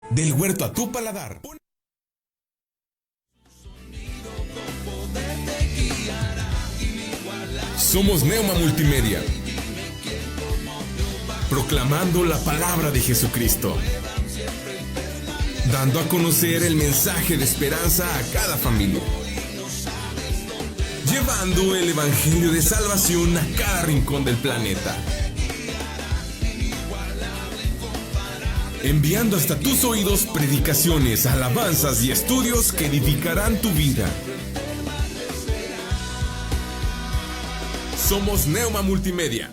Del huerto a tu paladar. Somos Neuma Multimedia, proclamando la palabra de Jesucristo, dando a conocer el mensaje de esperanza a cada familia, llevando el evangelio de salvación a cada rincón del planeta, enviando hasta tus oídos predicaciones, alabanzas y estudios que edificarán tu vida. Somos Neuma Multimedia.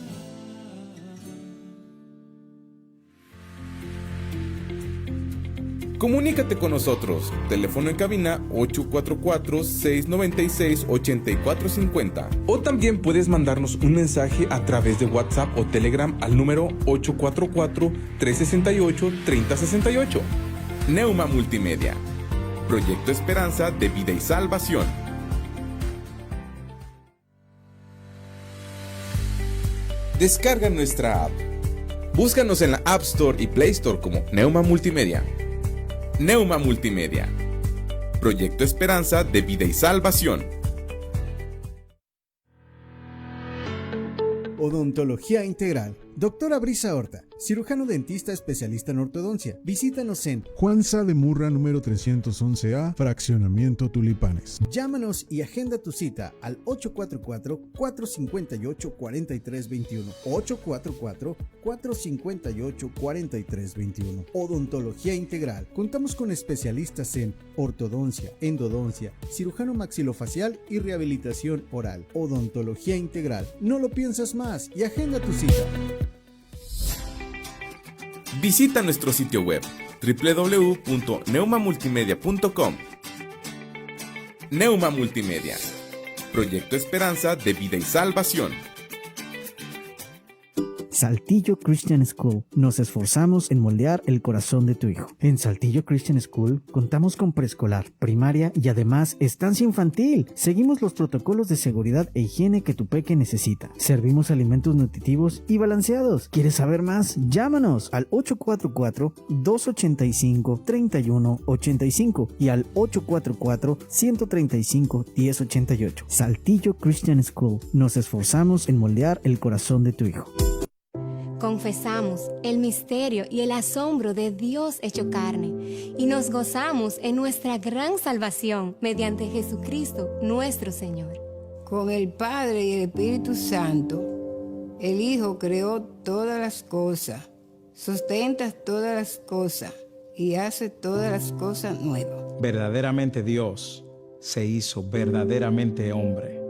Comunícate con nosotros. Teléfono en cabina 844-696-8450. O también puedes mandarnos un mensaje a través de WhatsApp o Telegram al número 844-368-3068. Neuma Multimedia. Proyecto Esperanza de Vida y Salvación. Descarga nuestra app. Búscanos en la App Store y Play Store como Neuma Multimedia. Neuma Multimedia. Proyecto Esperanza de Vida y Salvación. Odontología Integral. Doctora Brisa Horta, cirujano dentista especialista en ortodoncia. Visítanos en Juan Sá de Murra, número 311A, Fraccionamiento Tulipanes. Llámanos y agenda tu cita al 844-458-4321. 844-458-4321. Odontología Integral. Contamos con especialistas en ortodoncia, endodoncia, cirujano maxilofacial y rehabilitación oral. Odontología Integral. No lo piensas más y agenda tu cita. Visita nuestro sitio web www.neumamultimedia.com. Neuma Multimedia. Proyecto Esperanza de Vida y Salvación. Saltillo Christian School. Nos esforzamos en moldear el corazón de tu hijo. En Saltillo Christian School contamos con preescolar, primaria y además estancia infantil. Seguimos los protocolos de seguridad e higiene que tu peque necesita. Servimos alimentos nutritivos y balanceados. ¿Quieres saber más? Llámanos al 844-285-3185 y al 844-135-1088. Saltillo Christian School. Nos esforzamos en moldear el corazón de tu hijo. Confesamos el misterio y el asombro de Dios hecho carne y nos gozamos en nuestra gran salvación mediante Jesucristo nuestro Señor. Con el Padre y el Espíritu Santo, el Hijo creó todas las cosas, sustenta todas las cosas y hace todas las cosas nuevas. Verdaderamente Dios se hizo verdaderamente hombre,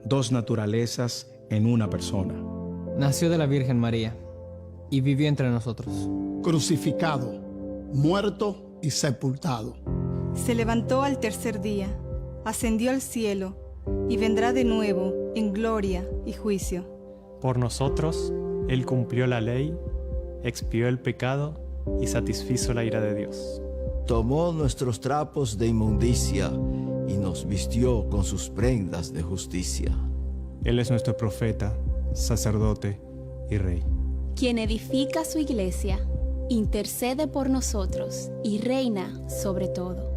dos naturalezas en una persona. Nació de la Virgen María y vivió entre nosotros. Crucificado, muerto y sepultado. Se levantó al tercer día, ascendió al cielo y vendrá de nuevo en gloria y juicio. Por nosotros, Él cumplió la ley, expió el pecado y satisfizo la ira de Dios. Tomó nuestros trapos de inmundicia y nos vistió con sus prendas de justicia. Él es nuestro profeta, sacerdote y rey. Quien edifica su iglesia, intercede por nosotros y reina sobre todo.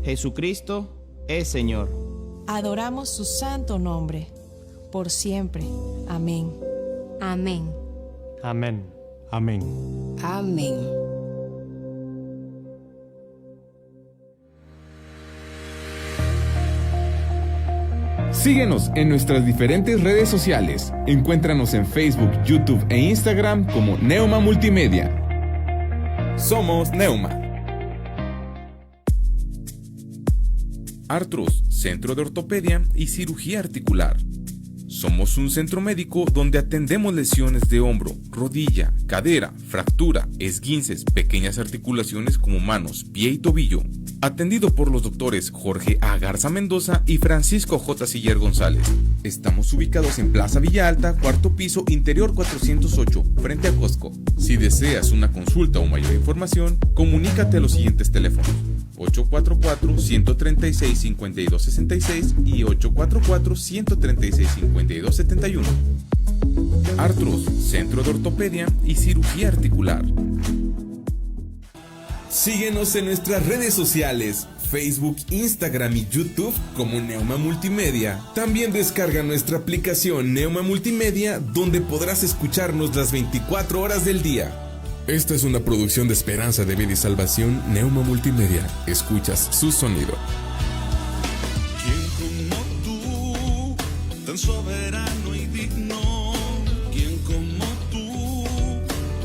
Jesucristo es Señor. Adoramos su santo nombre, por siempre. Amén. Amén. Amén. Amén. Amén. Síguenos en nuestras diferentes redes sociales. Encuéntranos en Facebook, YouTube e Instagram como Neuma Multimedia. Somos Neuma. Artros, Centro de Ortopedia y Cirugía Articular. Somos un centro médico donde atendemos lesiones de hombro, rodilla, cadera, fractura, esguinces, pequeñas articulaciones como manos, pie y tobillo. Atendido por los doctores Jorge A. Garza Mendoza y Francisco J. Siller González. Estamos ubicados en Plaza Villa Alta, cuarto piso, interior 408, frente a Costco. Si deseas una consulta o mayor información, comunícate a los siguientes teléfonos: 844-136-5266 y 844-136-5271. Artros, Centro de Ortopedia y Cirugía Articular. Síguenos en nuestras redes sociales, Facebook, Instagram y YouTube como Neuma Multimedia. También descarga nuestra aplicación Neuma Multimedia, donde podrás escucharnos las 24 horas del día. Esta es una producción de Esperanza de Vida y Salvación, Neuma Multimedia. Escuchas su sonido. ¿Quién como tú, tan soberano y digno? ¿Quién como tú,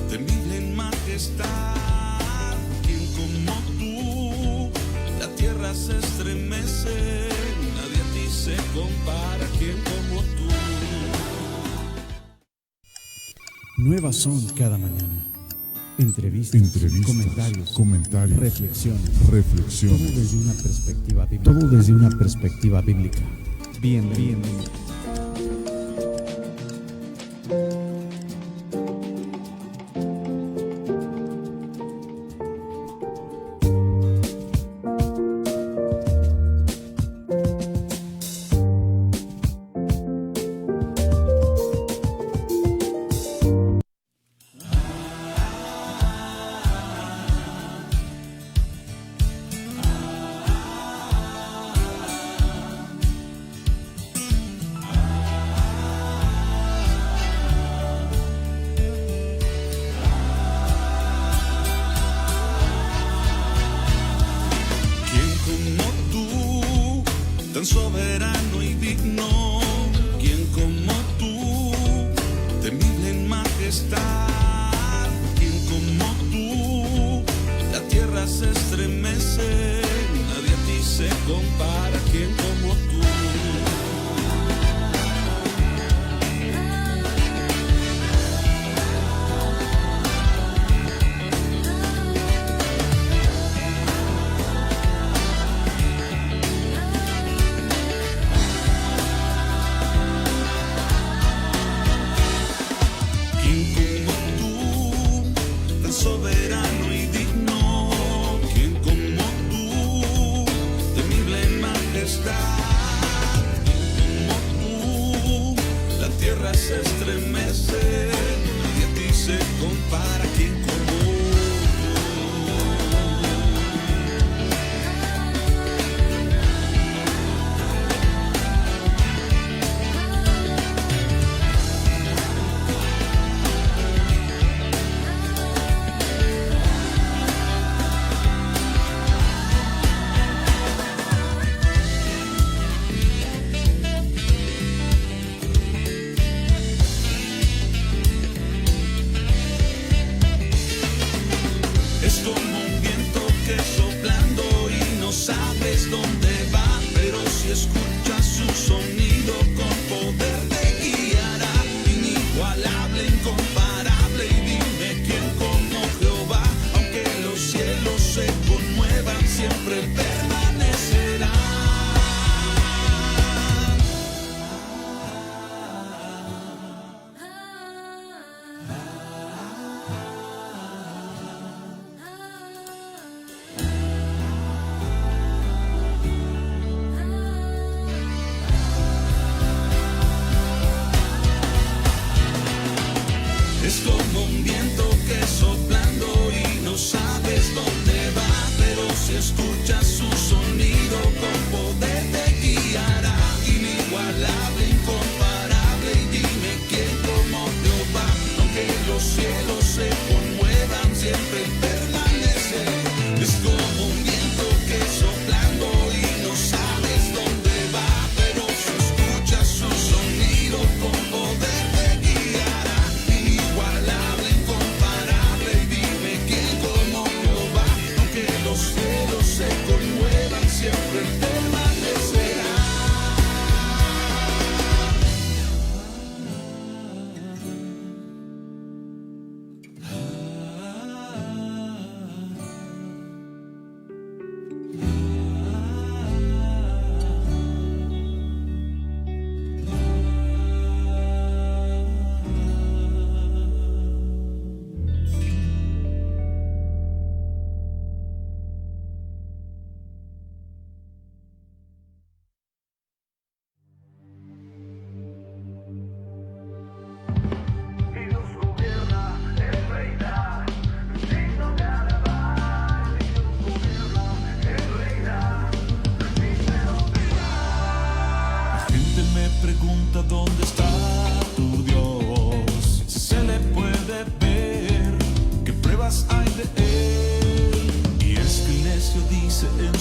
temible en majestad? ¿Quién como tú, la tierra se estremece? Nadie a ti se compara. ¿Quién como tú? Nuevas son cada mañana. Entrevistas, comentarios, reflexiones. Todo desde una perspectiva bíblica. Bienvenido. Tan soberano y digno, quien como tú, temible en majestad, quien como tú, la tierra se estremece, nadie a ti se compara, quien como tú. Soberano y digno,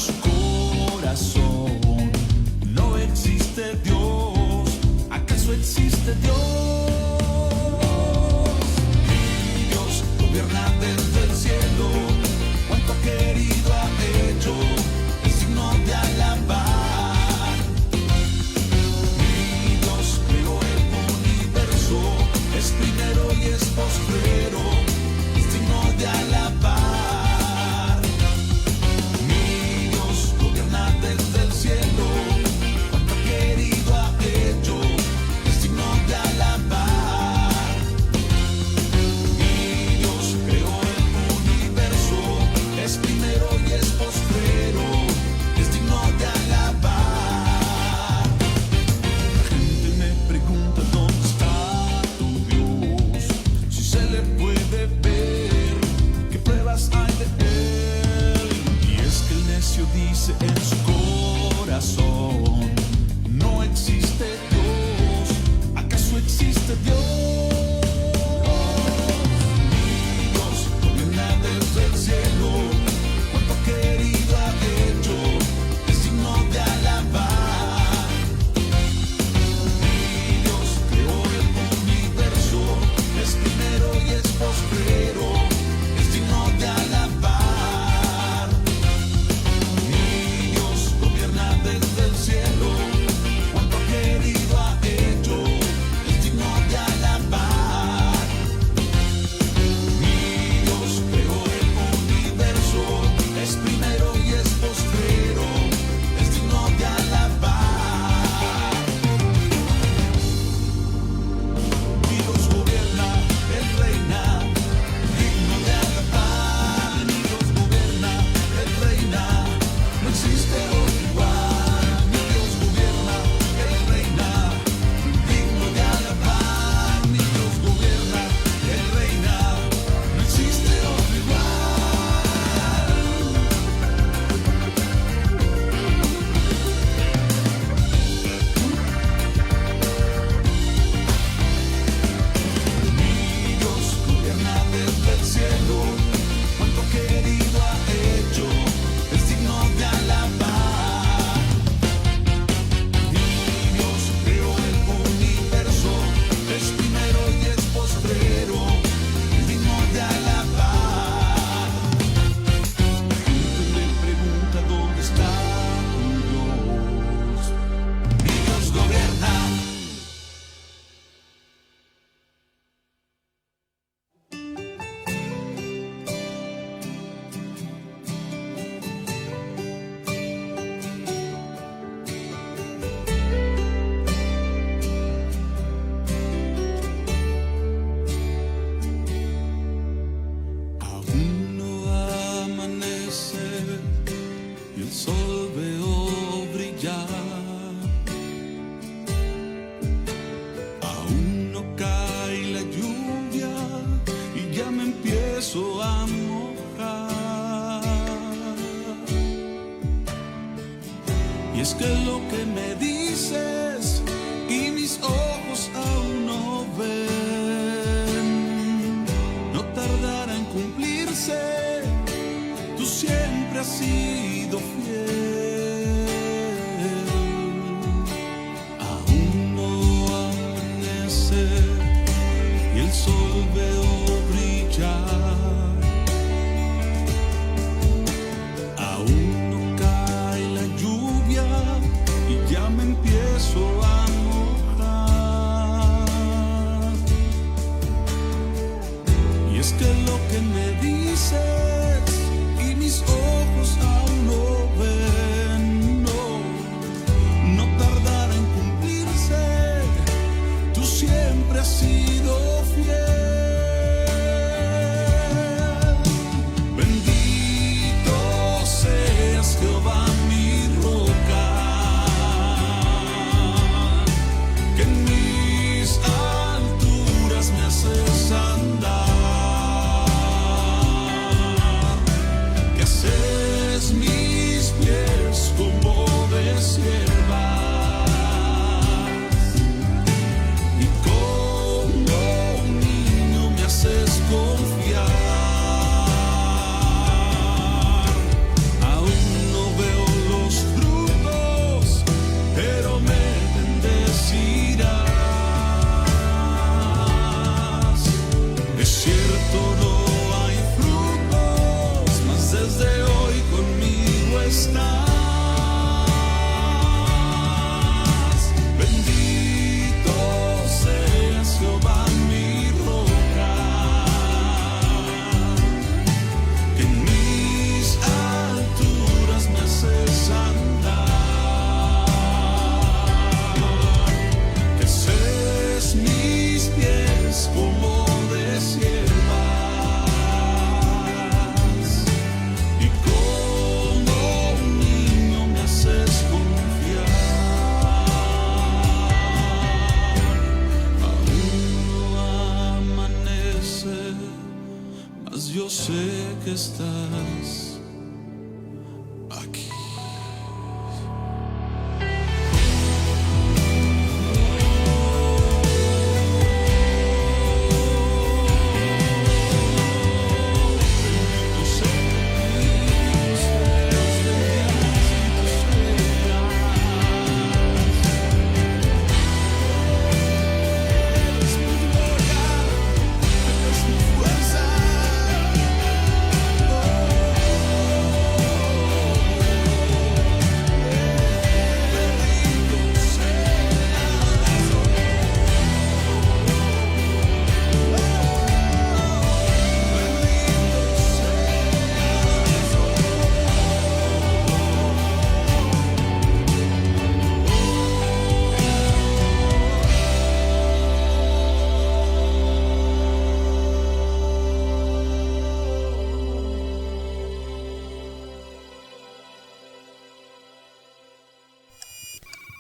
su corazón no existe Dios. ¿Acaso existe Dios? Mi Dios gobierna desde el cielo. Cuánto querido ha hecho, es digno de alabar. Mi Dios creó el universo, es primero y es postrero, es digno de alabar. Mi Dios gobierna desde el cielo. Cuánto querido ha hecho, es digno de alabar. Mi Dios creó el universo, es primero y es postrero, es digno de alabar. La gente me pregunta dónde está tu Dios, si se le puede ver, qué pruebas hay de él. Y es que el necio dice en su corazón, no existe Dios. ¿Acaso existe Dios? Mi Dios gobierna desde el cielo. Cuánto querido ha hecho, es digno de alabar. Mi Dios creó el universo, es primero y es postrero, es digno de alabar. Mi Dios gobierna desde el cielo. Cuánto querido ha hecho, es digno de alabar. Mi Dios creó el universo, es primero y es postrero, es digno de alabar. Mi Dios gobierna, Él reina, digno de alabar. Mi Dios gobierna, Él reina, no existe otro igual. Mi Dios gobierna, Él reina, digno de alabar. Mi Dios gobierna, Él reina, no existe otro igual. Mi Dios gobierna desde el cielo. Cuánto querido ha hecho, es digno de alabar. Mi Dios creó el universo, es primero y es postrero, es digno de alabar. La gente me pregunta dónde está tu Dios. Mi Dios gobierna. Aún no amanece y el sol veo brillar. Aún no cae la lluvia y ya me empiezo a mojar. Y es que lo que me dices y mis ojos aún no ven, no tardará en cumplirse. Tú siempre has sido fiel. Aún no amanece y el sol veo brillar. Aún no cae la lluvia y ya me empiezo a mojar. Y es que lo que me dices y mis ojos aún no ven,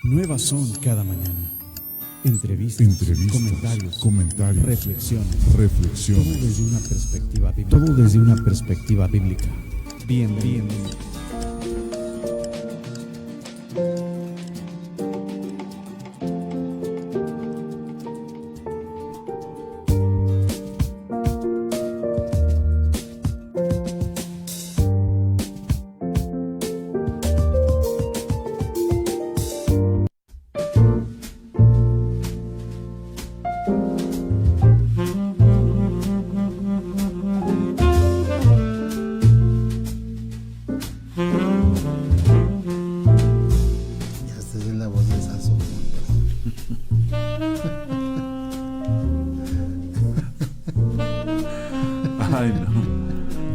Nuevas son cada mañana. Entrevistas, comentarios, reflexiones. Todo desde una perspectiva bíblica. Bienvenido.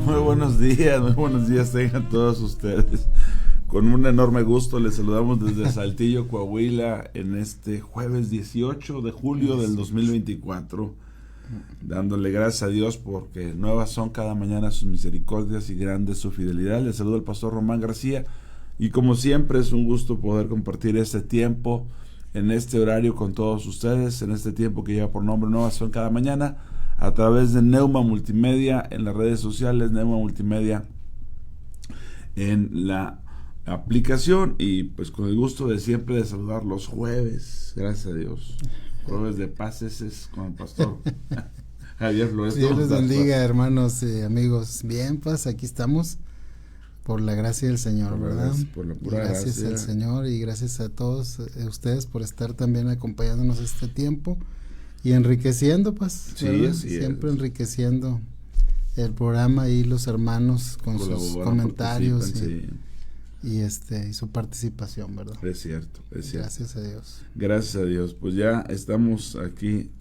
Muy buenos días tengan todos ustedes. Con un enorme gusto les saludamos desde Saltillo, Coahuila, en este jueves 18 de julio del 2024, dándole gracias a Dios porque nuevas son cada mañana sus misericordias y grande su fidelidad. Les saluda el pastor Román García y como siempre es un gusto poder compartir este tiempo en este horario con todos ustedes, en este tiempo que lleva por nombre Nuevas son cada mañana, a través de Neuma Multimedia en las redes sociales, Neuma Multimedia en la aplicación, y pues con el gusto de siempre de saludar los jueves, gracias a Dios, jueves de paz, ese es con el pastor Javier Flores. Dios les bendiga, hermanos y amigos. Bien, pues aquí estamos por la gracia del Señor, ¿verdad? Por la pura gracias al Señor y gracias a todos ustedes por estar también acompañándonos este tiempo y enriqueciendo, pues, sí, siempre enriqueciendo el programa y los hermanos con sus comentarios y su participación, ¿verdad? Es cierto. Gracias a Dios. Gracias a Dios. Pues ya estamos aquí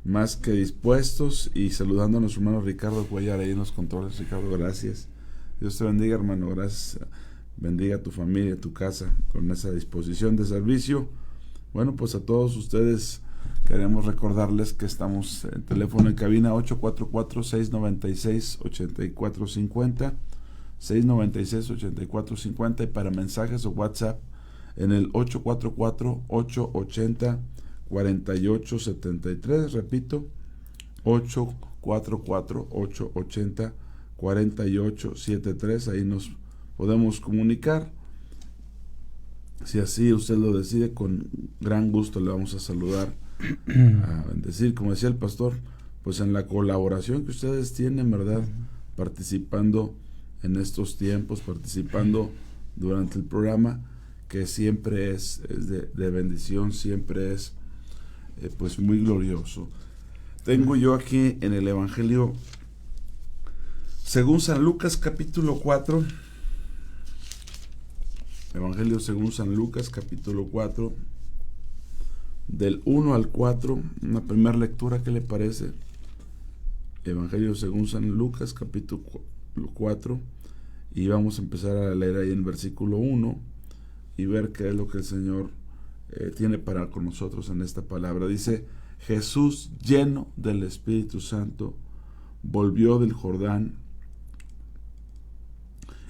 más que dispuestos y saludando a nuestro hermano Ricardo Cuellar ahí en los controles. Ricardo, gracias. Dios te bendiga, hermano. Gracias. Bendiga a tu familia, a tu casa con esa disposición de servicio. Bueno, pues a todos ustedes queremos recordarles que estamos en teléfono en cabina 844-696-8450, 696-8450, y para mensajes o WhatsApp en el 844-880-4873, repito, 844-880-4873, ahí nos podemos comunicar. Si así usted lo decide, con gran gusto le vamos a saludar, a bendecir, como decía el pastor, pues en la colaboración que ustedes tienen, ¿verdad? Participando en estos tiempos, participando durante el programa, que siempre es de bendición, siempre es pues muy glorioso. Tengo yo aquí en el Evangelio según San Lucas capítulo 4, Evangelio según San Lucas capítulo 4, del 1 al 4, una primera lectura, ¿qué le parece? Evangelio según San Lucas capítulo 4, y vamos a empezar a leer ahí en versículo 1 y ver qué es lo que el Señor tiene para con nosotros en esta palabra. Dice: Jesús, lleno del Espíritu Santo, volvió del Jordán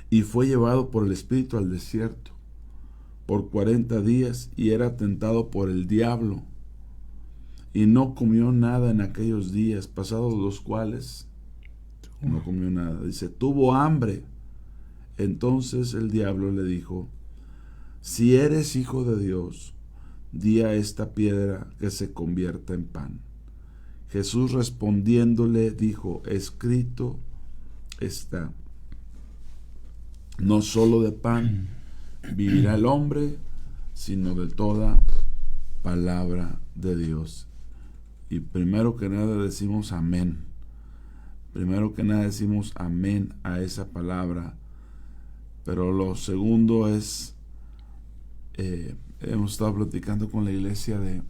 y fue llevado por el Espíritu al desierto por 40 días y era tentado por el diablo, y no comió nada en aquellos días, pasados los cuales no comió nada. Dice, tuvo hambre. Entonces el diablo le dijo, si eres hijo de Dios, di a esta piedra que se convierta en pan. Jesús respondiéndole dijo, escrito está, no solo de pan vivirá el hombre, sino de toda palabra de Dios. Y primero que nada decimos amén. Primero que nada decimos amén a esa palabra. Pero lo segundo es, hemos estado platicando con la iglesia de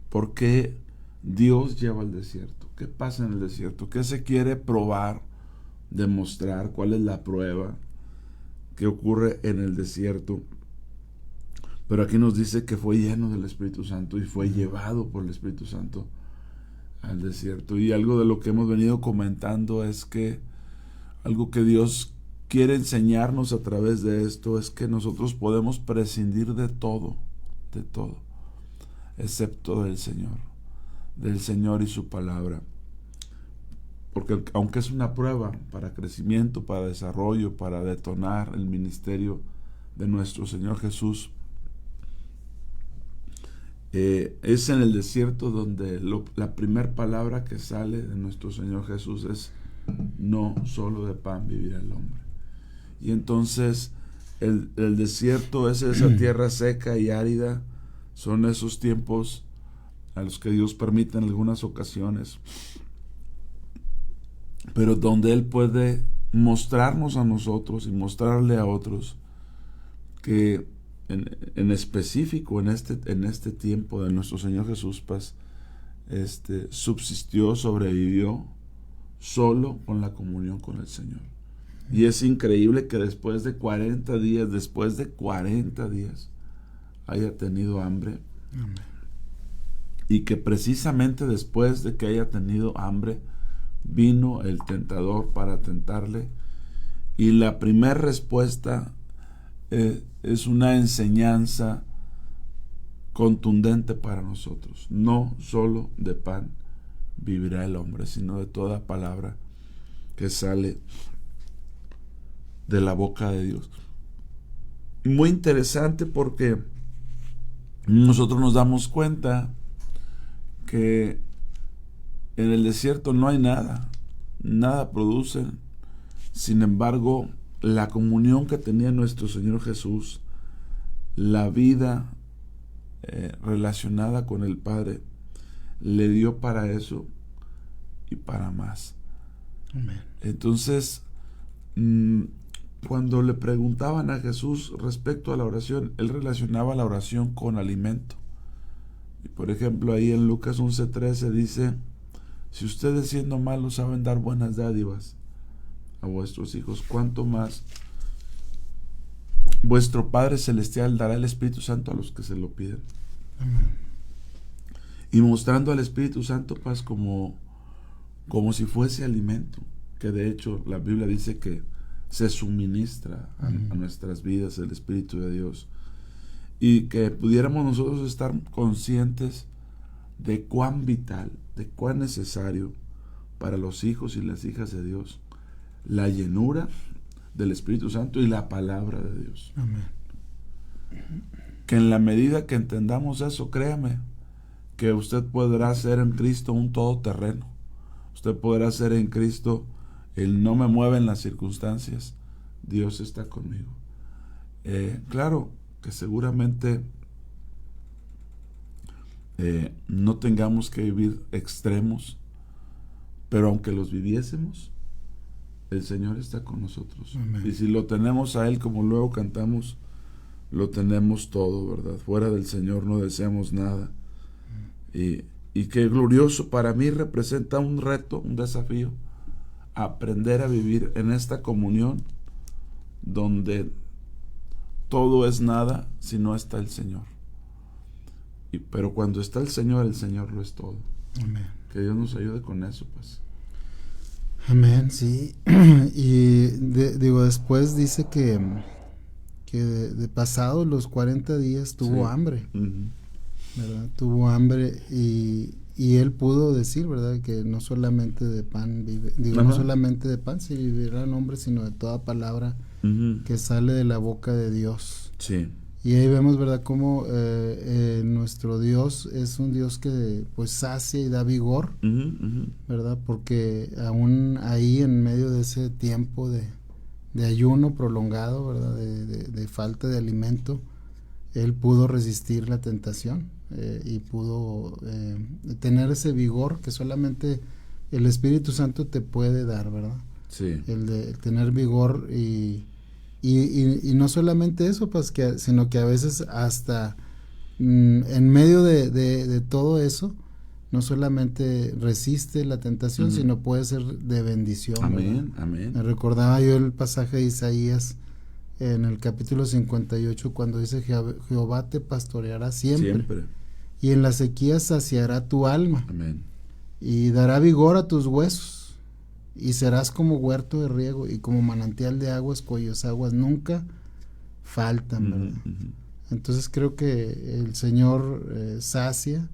por qué Dios lleva al desierto. ¿Qué pasa en el desierto? ¿Qué se quiere probar, demostrar? ¿Cuál es la prueba que ocurre en el desierto? Pero aquí nos dice que fue lleno del Espíritu Santo y fue llevado por el Espíritu Santo al desierto. Y algo de lo que hemos venido comentando es que algo que Dios quiere enseñarnos a través de esto es que nosotros podemos prescindir de todo, excepto del Señor y su palabra. Porque aunque es una prueba para crecimiento, para desarrollo, para detonar el ministerio de nuestro Señor Jesús, es en el desierto donde la primera palabra que sale de nuestro Señor Jesús es: no solo de pan vivirá el hombre. Y entonces el desierto es esa tierra seca y árida, son esos tiempos a los que Dios permite en algunas ocasiones, pero donde Él puede mostrarnos a nosotros y mostrarle a otros que en específico en este tiempo de nuestro Señor Jesús, pues, subsistió, sobrevivió solo con la comunión con el Señor. Y es increíble que después de 40 días haya tenido hambre. Amén. Y que precisamente después de que haya tenido hambre vino el tentador para tentarle, y la primera respuesta es una enseñanza contundente para nosotros: no solo de pan vivirá el hombre, sino de toda palabra que sale de la boca de Dios. Muy interesante, porque nosotros nos damos cuenta que en el desierto no hay nada producen. Sin embargo, la comunión que tenía nuestro Señor Jesús, la vida relacionada con el Padre, le dio para eso y para más. Amén. Entonces, cuando le preguntaban a Jesús respecto a la oración, Él relacionaba la oración con alimento. Y por ejemplo, ahí en Lucas 11:13 dice: si ustedes, siendo malos, saben dar buenas dádivas a vuestros hijos, ¿cuánto más vuestro Padre Celestial dará el Espíritu Santo a los que se lo piden? Amén. Y mostrando al Espíritu Santo, pues, como si fuese alimento, que de hecho la Biblia dice que se suministra a nuestras vidas el Espíritu de Dios, y que pudiéramos nosotros estar conscientes de cuán vital, de cuán necesario para los hijos y las hijas de Dios la llenura del Espíritu Santo y la palabra de Dios. Amén. Que en la medida que entendamos eso, créame que usted podrá ser en Cristo un todoterreno. Usted podrá ser en Cristo el no me mueven las circunstancias, Dios está conmigo. Claro que seguramente no tengamos que vivir extremos, pero aunque los viviésemos, el Señor está con nosotros. Amén. Y si lo tenemos a Él, como luego cantamos, lo tenemos todo, ¿verdad? Fuera del Señor no deseamos nada. Y qué glorioso, para mí representa un reto, un desafío, aprender a vivir en esta comunión donde todo es nada si no está el Señor. Pero cuando está el Señor lo es todo. Amén. Que Dios nos ayude con eso, pues. Amén, sí. Y después dice que de pasado los 40 días tuvo hambre, ¿verdad? Tuvo hambre y él pudo decir, ¿verdad? Que no solamente de pan no solamente de pan si vivirá el hombre, sino de toda palabra que sale de la boca de Dios. Sí. Y ahí vemos, ¿verdad?, cómo nuestro Dios es un Dios que pues sacia y da vigor, ¿verdad? Porque aún ahí en medio de ese tiempo de ayuno prolongado, ¿verdad?, de falta de alimento, Él pudo resistir la tentación y pudo tener ese vigor que solamente el Espíritu Santo te puede dar, ¿verdad? Sí. El de tener vigor y no solamente eso, pues, sino que a veces hasta en medio de todo eso, no solamente resiste la tentación, sino puede ser de bendición. Amén, ¿verdad? Amén. Me recordaba yo el pasaje de Isaías en el capítulo 58, cuando dice: Jehová te pastoreará siempre. Y en la sequía saciará tu alma. Amén. Y dará vigor a tus huesos. y serás como huerto de riego y como manantial de aguas cuyas aguas nunca faltan, ¿verdad? Entonces creo que el Señor sacia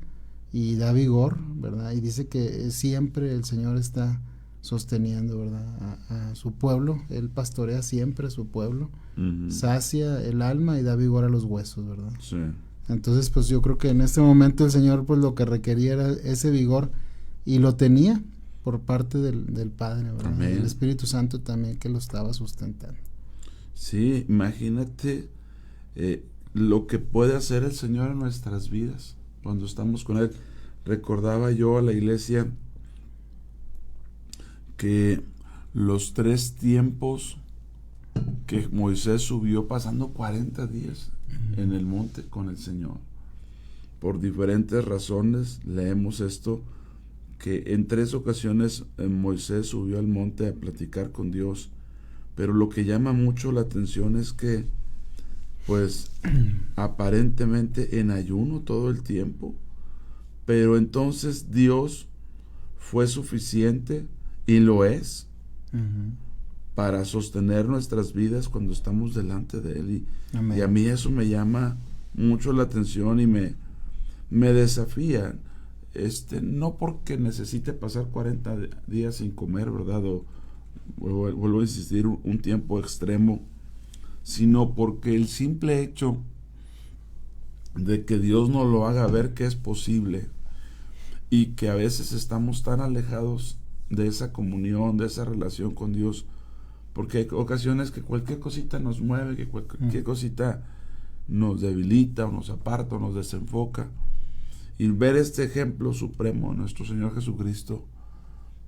y da vigor, ¿verdad? Y dice que siempre el Señor está sosteniendo, ¿verdad? A su pueblo. Él pastorea siempre a su pueblo, sacia el alma y da vigor a los huesos, ¿verdad? Sí. Entonces pues yo creo que en este momento el Señor pues lo que requería era ese vigor, y lo tenía por parte del Padre, ¿verdad? Amén. Y el Espíritu Santo también, que lo estaba sustentando. Sí, imagínate lo que puede hacer el Señor en nuestras vidas cuando estamos con Él. Recordaba yo a la iglesia que los 3 tiempos que Moisés subió pasando 40 días en el monte con el Señor. Por diferentes razones leemos esto, que en 3 ocasiones Moisés subió al monte a platicar con Dios, pero lo que llama mucho la atención es que pues aparentemente en ayuno todo el tiempo, pero entonces Dios fue suficiente y lo es para sostener nuestras vidas cuando estamos delante de Él, y a mí eso me llama mucho la atención y me desafía, no porque necesite pasar 40 días sin comer, ¿verdad? O vuelvo a insistir, un tiempo extremo, sino porque el simple hecho de que Dios nos lo haga ver que es posible, y que a veces estamos tan alejados de esa comunión, de esa relación con Dios, porque hay ocasiones que cualquier cosita nos mueve, que cualquier cosita nos debilita o nos aparta o nos desenfoca, y ver este ejemplo supremo de nuestro Señor Jesucristo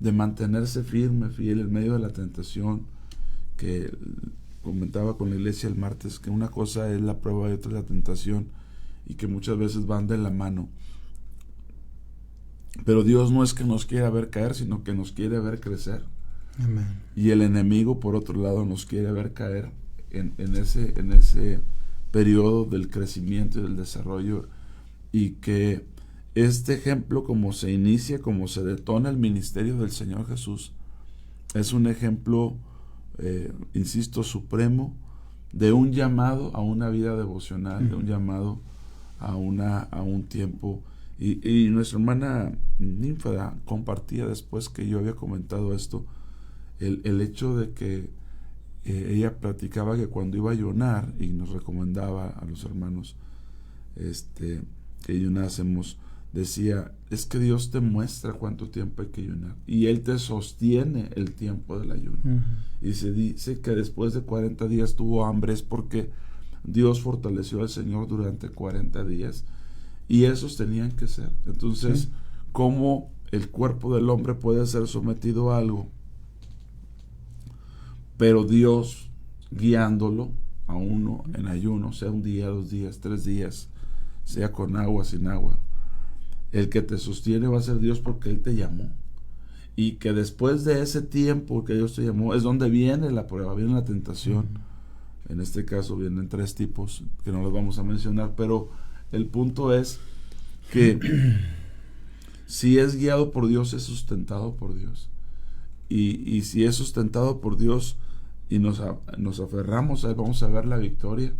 de mantenerse firme, fiel en medio de la tentación, que comentaba con la iglesia el martes, que una cosa es la prueba y otra es la tentación, y que muchas veces van de la mano. Pero Dios no es que nos quiera ver caer, sino que nos quiere ver crecer. Amén. Y el enemigo, por otro lado, nos quiere ver caer en ese periodo del crecimiento y del desarrollo, y que este ejemplo, como se inicia, como se detona el ministerio del Señor Jesús, es un ejemplo, insisto, supremo, de un llamado a una vida devocional, de un llamado a un tiempo. Y nuestra hermana Ninfa compartía después que yo había comentado esto, el hecho de que ella platicaba que cuando iba a ayunar, y nos recomendaba a los hermanos que ayunásemos, decía, es que Dios te muestra cuánto tiempo hay que ayunar, y Él te sostiene el tiempo del ayuno. Y se dice que después de 40 días tuvo hambre, es porque Dios fortaleció al Señor durante 40 días, y esos tenían que ser. Entonces, ¿cómo el cuerpo del hombre puede ser sometido a algo, pero Dios guiándolo a uno en ayuno, sea un día, 2 días, 3 días, sea con agua, sin agua? El que te sostiene va a ser Dios, porque Él te llamó, y que después de ese tiempo que Dios te llamó es donde viene la prueba, viene la tentación. En este caso vienen 3 tipos que no los vamos a mencionar, pero el punto es que si es guiado por Dios, es sustentado por Dios, y si es sustentado por Dios y nos aferramos a Él, vamos a ver la victoria.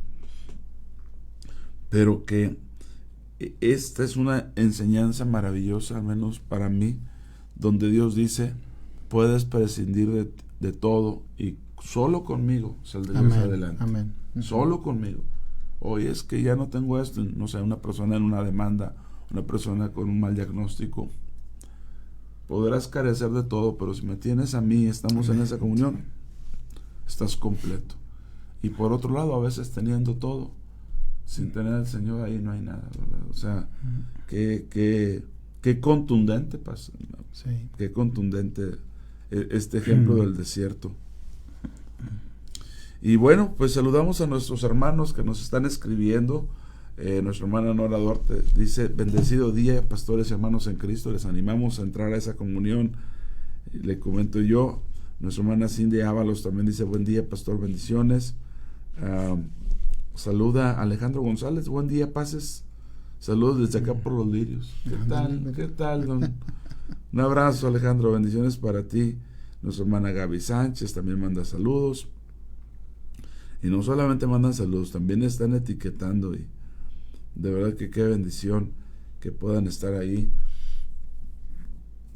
Pero que esta es una enseñanza maravillosa, al menos para mí, donde Dios dice, puedes prescindir de todo, y solo conmigo saldrás adelante. Amén. Solo conmigo. Oye, es que ya no tengo esto, no sé, una persona en una demanda, una persona con un mal diagnóstico. Podrás carecer de todo, pero si me tienes a mí, estamos en esa comunión, estás completo. Y por otro lado, a veces teniendo todo, sin tener al Señor, ahí no hay nada, ¿verdad? O sea, qué contundente pasa, ¿no? Qué contundente este ejemplo del desierto. Y bueno, pues saludamos a nuestros hermanos que nos están escribiendo. Nuestra hermana Nora Duarte dice, bendecido día, pastores y hermanos en Cristo, les animamos a entrar a esa comunión. Le comento yo, nuestra hermana Cindy Ábalos también dice, buen día, pastor, bendiciones. Saluda a Alejandro González, buen día, pases. Saludos desde acá por Los Lirios. ¿Qué tal? ¿Qué tal, don? Un abrazo, Alejandro, bendiciones para ti. Nuestra hermana Gaby Sánchez también manda saludos. Y no solamente mandan saludos, también están etiquetando, y de verdad que qué bendición que puedan estar ahí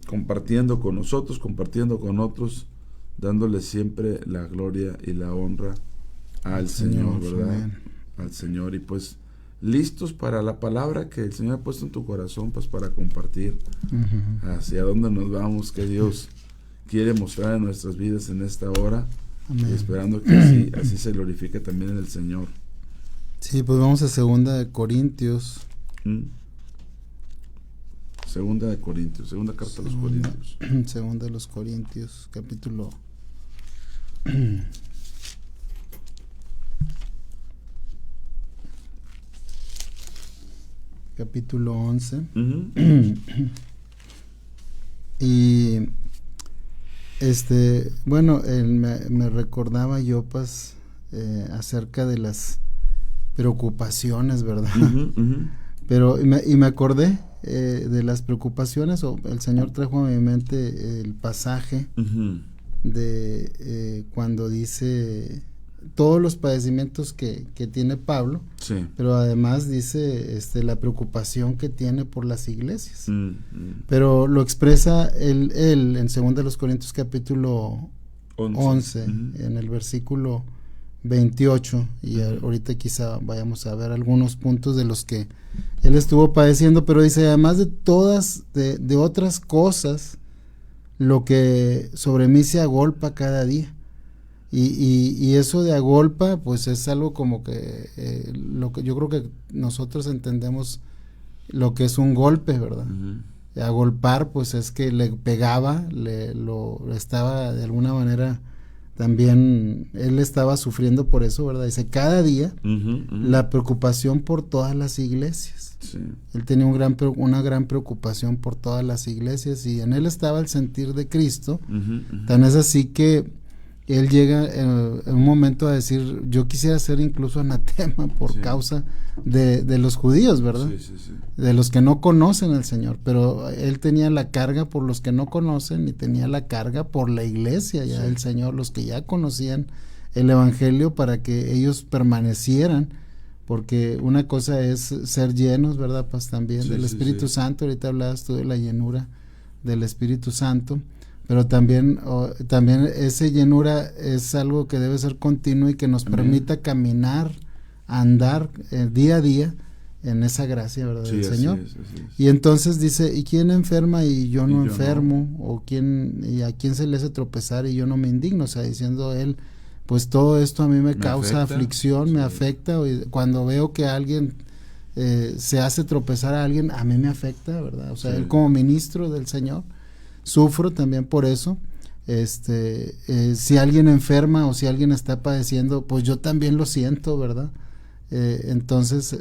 compartiendo con nosotros, compartiendo con otros, dándole siempre la gloria y la honra al Señor, ¿verdad? Amén. Al Señor. Y pues listos para la palabra que el Señor ha puesto en tu corazón, pues para compartir hacia dónde nos vamos, que Dios quiere mostrar en nuestras vidas en esta hora. Amén. Y esperando que así se glorifique también en el Señor. Sí, pues vamos a 2 de Corintios. Segunda carta a los Corintios. 2 de los Corintios, capítulo capítulo 11. Y bueno, me recordaba Yopas acerca de las preocupaciones, ¿verdad? Pero y me acordé de las preocupaciones, o el Señor trajo a mi mente el pasaje de cuando dice todos los padecimientos que tiene Pablo, sí, pero además dice la preocupación que tiene por las iglesias. Pero lo expresa él en 2 de los Corintios capítulo 11 en el versículo 28, y ahorita quizá vayamos a ver algunos puntos de los que él estuvo padeciendo, pero dice, además de todas, de otras cosas, lo que sobre mí se agolpa cada día. Y eso de agolpa, pues es algo como que lo que yo creo que nosotros entendemos lo que es un golpe, ¿verdad? Agolpar, pues es que le pegaba, lo estaba de alguna manera, también él estaba sufriendo por eso, ¿verdad? Dice, cada día la preocupación por todas las iglesias. Sí. Él tenía una gran preocupación por todas las iglesias, y en él estaba el sentir de Cristo. Tan es así que él llega en un momento a decir, yo quisiera ser incluso anatema por causa de los judíos, ¿verdad? De los que no conocen al Señor, pero él tenía la carga por los que no conocen, y tenía la carga por la iglesia ya del Señor, los que ya conocían el evangelio, para que ellos permanecieran, porque una cosa es ser llenos, ¿verdad? Pues también del Espíritu Santo. Ahorita hablabas tú de la llenura del Espíritu Santo, pero también esa llenura es algo que debe ser continuo y que nos permita caminar, andar día a día en esa gracia, ¿verdad? Del Señor. Así es. Y entonces dice, ¿y quién enferma y yo no enfermo? No. ¿O y a quién se le hace tropezar y yo no me indigno? O sea, diciendo él, pues todo esto a mí me causa aflicción, me afecta. Cuando veo que alguien se hace tropezar a alguien, a mí me afecta, ¿verdad? O sea, él como ministro del Señor, sufro también por eso. Si alguien enferma o si alguien está padeciendo, pues yo también lo siento, ¿verdad? Entonces,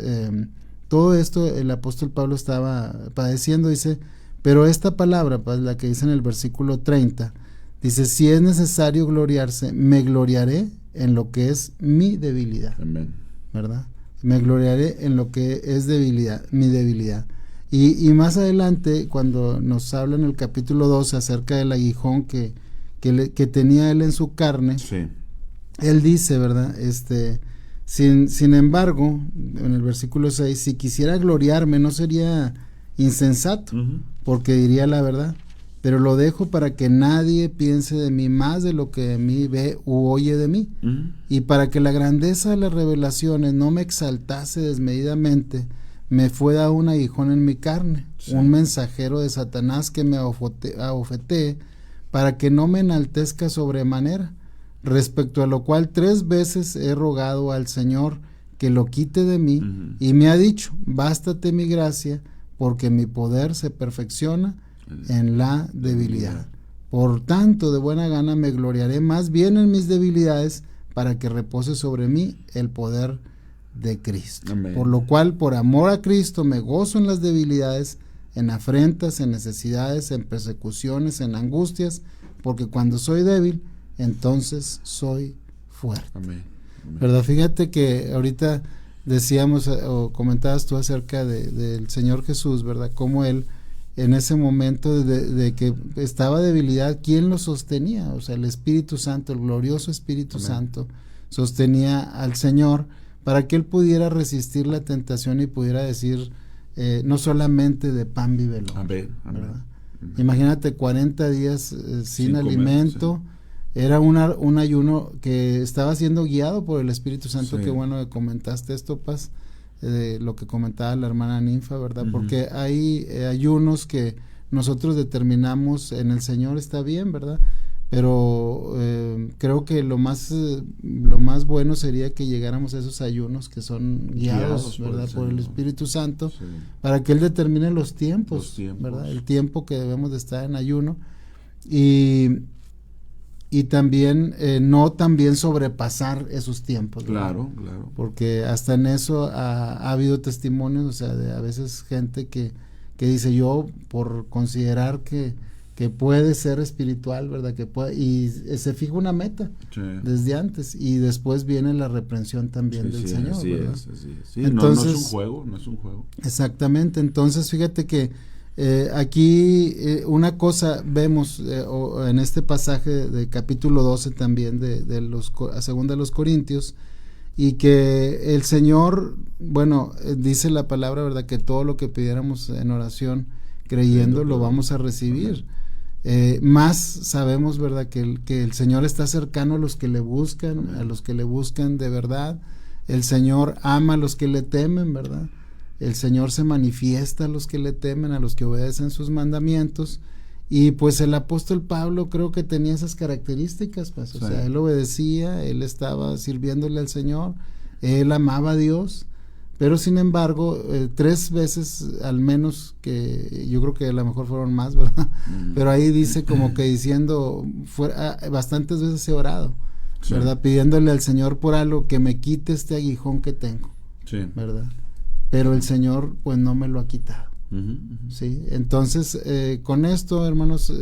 todo esto el apóstol Pablo estaba padeciendo, dice, pero esta palabra, pues, la que dice en el versículo 30, dice, si es necesario gloriarse, me gloriaré en lo que es mi debilidad. Amén. ¿Verdad? Me gloriaré en lo que es mi debilidad. Y más adelante, cuando nos habla en el capítulo 12 acerca del aguijón que tenía él en su carne, él dice, ¿verdad? Sin embargo, en el versículo 6, si quisiera gloriarme no sería insensato, porque diría la verdad, pero lo dejo para que nadie piense de mí más de lo que de mí ve u oye de mí, y para que la grandeza de las revelaciones no me exaltase desmedidamente, me fue dado un aguijón en mi carne, un mensajero de Satanás que me abofetee, para que no me enaltezca sobremanera, respecto a lo cual 3 veces he rogado al Señor que lo quite de mí, y me ha dicho, bástate mi gracia, porque mi poder se perfecciona en la debilidad. Por tanto, de buena gana me gloriaré más bien en mis debilidades, para que repose sobre mí el poder de Cristo. Amén. Por lo cual, por amor a Cristo, me gozo en las debilidades, en afrentas, en necesidades, en persecuciones, en angustias, porque cuando soy débil, entonces soy fuerte. Amén. Amén. ¿Verdad? Fíjate que ahorita decíamos o comentabas tú acerca del Señor Jesús, ¿verdad? Cómo él en ese momento de que estaba debilidad, ¿quién lo sostenía? O sea, el Espíritu Santo, el glorioso Espíritu Santo, sostenía al Señor para que él pudiera resistir la tentación y pudiera decir, no solamente de pan vive el hombre. Imagínate 40 días sin alimento. Era un ayuno que estaba siendo guiado por el Espíritu Santo. Qué bueno que comentaste esto, Paz, lo que comentaba la hermana Ninfa, ¿verdad? Porque hay ayunos que nosotros determinamos en el Señor, está bien, ¿verdad? Pero creo que lo más bueno sería que llegáramos a esos ayunos que son guiados, ¿verdad? Por el Espíritu Santo, para que Él determine los tiempos, ¿verdad? El tiempo que debemos de estar en ayuno y también no también sobrepasar esos tiempos, ¿verdad? Claro. Porque hasta en eso ha habido testimonios, o sea, de a veces gente que dice, yo por considerar que puede ser espiritual, ¿verdad? Que puede, y se fija una meta desde antes y después viene la reprensión también del Señor, ¿verdad? Sí, entonces, no es un juego. Exactamente, entonces fíjate que aquí una cosa vemos en este pasaje de capítulo 12 también de segunda de los Corintios, y que el Señor, dice la palabra, ¿verdad? Que todo lo que pidiéramos en oración creyendo lo vamos a recibir. Más sabemos, ¿verdad? Que el Señor está cercano a los que le buscan, a los que le buscan de verdad. El Señor ama a los que le temen, ¿verdad? El Señor se manifiesta a los que le temen, a los que obedecen sus mandamientos. Y pues el apóstol Pablo creo que tenía esas características, pues, o sea, él obedecía, él estaba sirviéndole al Señor, él amaba a Dios, pero sin embargo 3 veces al menos, que yo creo que a lo mejor fueron más, ¿verdad? Pero ahí dice como que diciendo, bastantes veces he orado, ¿verdad? Pidiéndole al Señor por algo, que me quite este aguijón que tengo, ¿verdad? Pero el Señor pues no me lo ha quitado. Sí, entonces con esto, hermanos,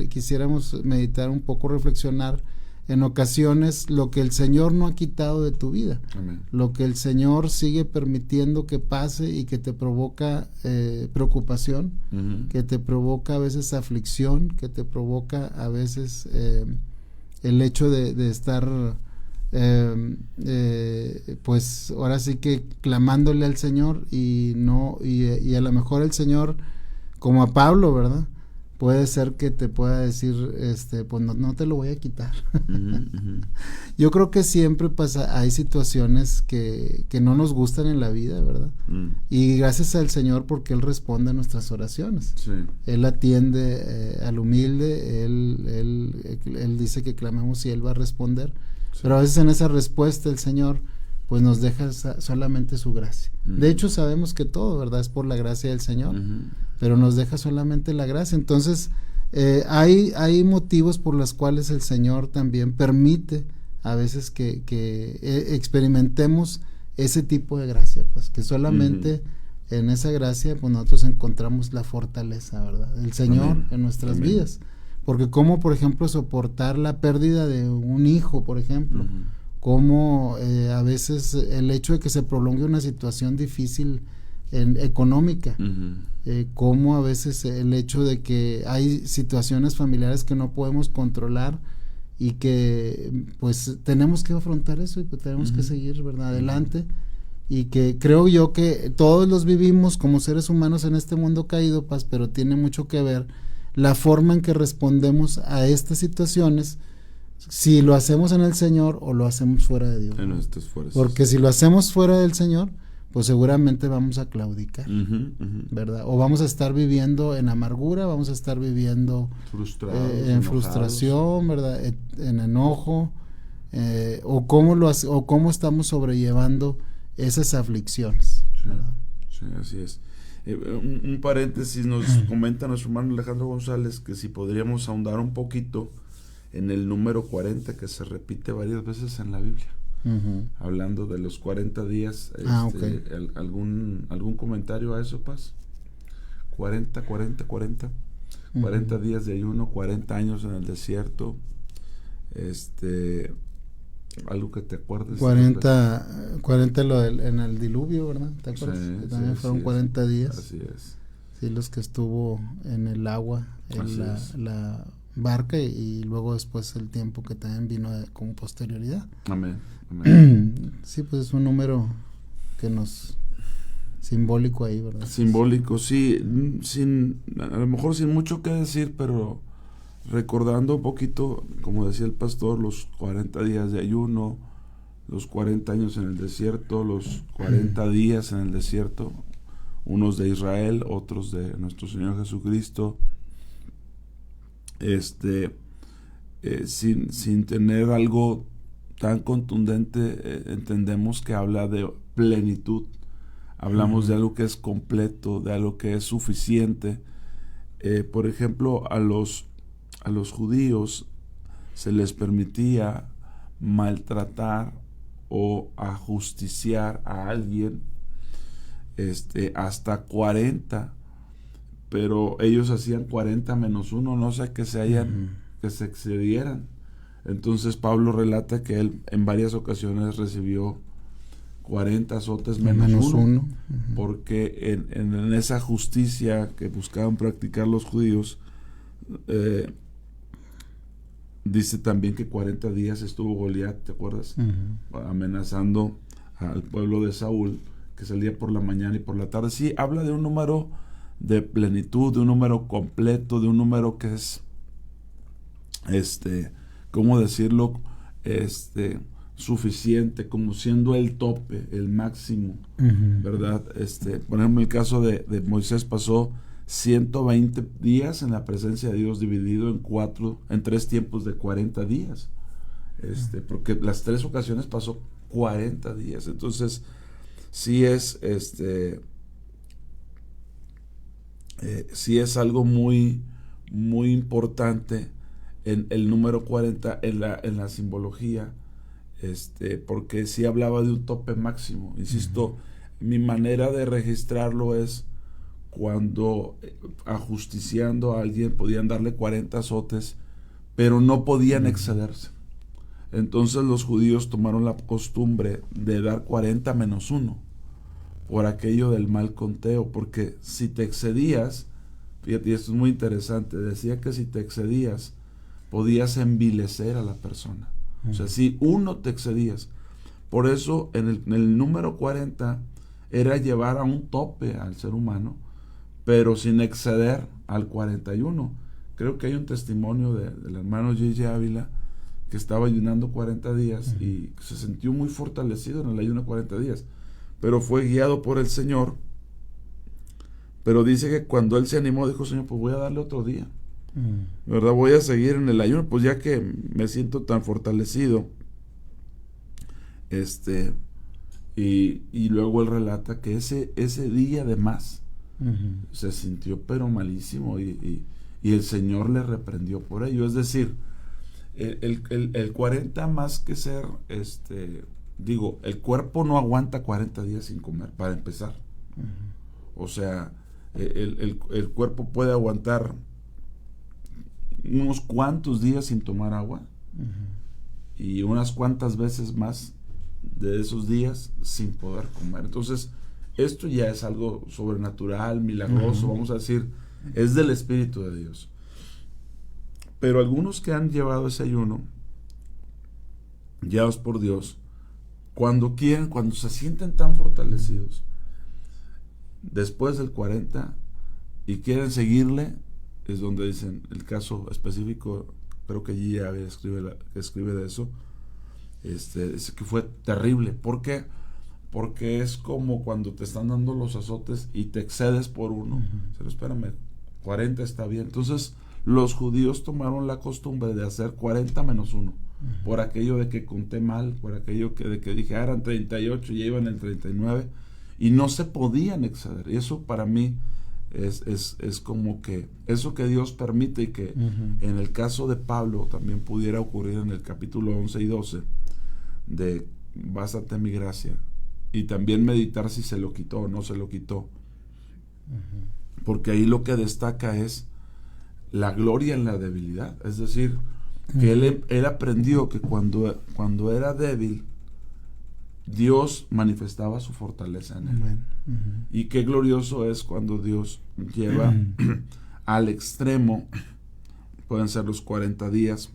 quisiéramos meditar un poco, reflexionar en ocasiones lo que el Señor no ha quitado de tu vida. Amén. Lo que el Señor sigue permitiendo que pase y que te provoca preocupación, que te provoca a veces aflicción, que te provoca a veces el hecho de estar pues ahora sí que clamándole al Señor y a lo mejor el Señor, como a Pablo, ¿verdad? Puede ser que te pueda decir, pues no te lo voy a quitar. Yo creo que siempre hay situaciones que no nos gustan en la vida, ¿verdad? Y gracias al Señor porque Él responde a nuestras oraciones. Él atiende al humilde, Él dice que clamemos y Él va a responder. Pero a veces en esa respuesta el Señor pues nos deja solamente su gracia. De hecho sabemos que todo, ¿verdad? Es por la gracia del Señor, pero nos deja solamente la gracia. Entonces hay motivos por los cuales el Señor también permite a veces que experimentemos ese tipo de gracia, pues que solamente en esa gracia pues nosotros encontramos la fortaleza, ¿verdad? El Señor en nuestras vidas. Porque cómo, por ejemplo, soportar la pérdida de un hijo, por ejemplo, cómo a veces el hecho de que se prolongue una situación difícil económica, cómo a veces el hecho de que hay situaciones familiares que no podemos controlar y que pues tenemos que afrontar eso y pues tenemos que seguir, ¿verdad? Adelante, y que creo yo que todos los vivimos como seres humanos en este mundo caído, Paz, pero tiene mucho que ver la forma en que respondemos a estas situaciones, si lo hacemos en el Señor o lo hacemos fuera de Dios. Porque si lo hacemos fuera del Señor, pues seguramente vamos a claudicar, ¿verdad? O vamos a estar viviendo en amargura, vamos a estar viviendo en frustración, ¿verdad? En enojo, o cómo estamos sobrellevando esas aflicciones, ¿verdad? Sí, así es. Un paréntesis, nos comenta nuestro hermano Alejandro González que si podríamos ahondar un poquito en el número 40 que se repite varias veces en la Biblia, hablando de los 40 días. ¿Algún comentario a eso, Paz? 40 días de ayuno, 40 años en el desierto, algo que te acuerdes. 40 en el diluvio, ¿verdad? ¿Te acuerdas? Que también fueron 40 días. Así es. Sí, los que estuvo en el agua, en la barca y luego después el tiempo que también vino con posterioridad. Amén. Amén. Sí, pues es un número que nos simbólico ahí, ¿verdad? Simbólico, sí, a lo mejor sin mucho que decir, pero recordando un poquito, como decía el pastor, los 40 días de ayuno, los 40 años en el desierto, los 40 días en el desierto, unos de Israel, otros de nuestro Señor Jesucristo, sin tener algo tan contundente, entendemos que habla de plenitud. Hablamos de algo que es completo, de algo que es suficiente. Por ejemplo, a los judíos se les permitía maltratar o ajusticiar a alguien hasta 40, pero ellos hacían 40 menos 1, no sé que se excedieran. Entonces Pablo relata que él en varias ocasiones recibió 40 azotes menos uno, porque en esa justicia que buscaban practicar los judíos, dice también que 40 días estuvo Goliat, ¿te acuerdas? Amenazando al pueblo de Saúl, que salía por la mañana y por la tarde. Sí, habla de un número de plenitud, de un número completo, de un número que es, ¿cómo decirlo? Suficiente, como siendo el tope, el máximo, ¿verdad? Por ejemplo, el caso de Moisés pasó 120 días en la presencia de Dios, dividido en 3 tiempos de 40 días, porque las 3 ocasiones pasó 40 días. Entonces sí es sí es algo muy muy importante en el número 40 en la simbología, porque sí hablaba de un tope máximo. Insisto, mi manera de registrarlo es cuando ajusticiando a alguien podían darle 40 azotes, pero no podían excederse. Entonces los judíos tomaron la costumbre de dar 40 menos 1 por aquello del mal conteo, porque si te excedías, fíjate, y esto es muy interesante, decía que si te excedías podías envilecer a la persona. O sea, si uno te excedías. Por eso en el número 40 era llevar a un tope al ser humano, pero sin exceder al 41. Creo que hay un testimonio del hermano Gigi Ávila, que estaba ayunando 40 días y se sintió muy fortalecido en el ayuno 40 días, pero fue guiado por el Señor. Pero dice que cuando él se animó, dijo: Señor, pues voy a darle otro día, ¿verdad? Voy a seguir en el ayuno, pues ya que me siento tan fortalecido. Y luego él relata que ese día de más se sintió pero malísimo, y el Señor le reprendió por ello. Es decir, el 40, más que ser, el cuerpo no aguanta 40 días sin comer, para empezar. O sea, el cuerpo puede aguantar unos cuantos días sin tomar agua, y unas cuantas veces más de esos días sin poder comer. Entonces esto ya es algo sobrenatural, milagroso, vamos a decir, es del Espíritu de Dios. Pero algunos que han llevado ese ayuno, guiados por Dios, cuando quieren, cuando se sienten tan fortalecidos después del 40 y quieren seguirle, es donde dicen, el caso específico, creo que allí ya escribe de eso, es que fue terrible. ¿Por qué? Porque es como cuando te están dando los azotes y te excedes por uno. Pero espérame, 40 está bien. Entonces los judíos tomaron la costumbre de hacer 40 menos 1, por aquello de que conté mal, por aquello de que dije eran 38 y ya iban en 39, y no se podían exceder. Y eso para mí es como que eso que Dios permite, y que en el caso de Pablo también pudiera ocurrir en el capítulo 11 y 12 de bástate mi gracia, y también meditar si se lo quitó o no se lo quitó, porque ahí lo que destaca es la gloria en la debilidad. Es decir, que él aprendió que cuando era débil, Dios manifestaba su fortaleza en él. Y qué glorioso es cuando Dios lleva al extremo, pueden ser los 40 días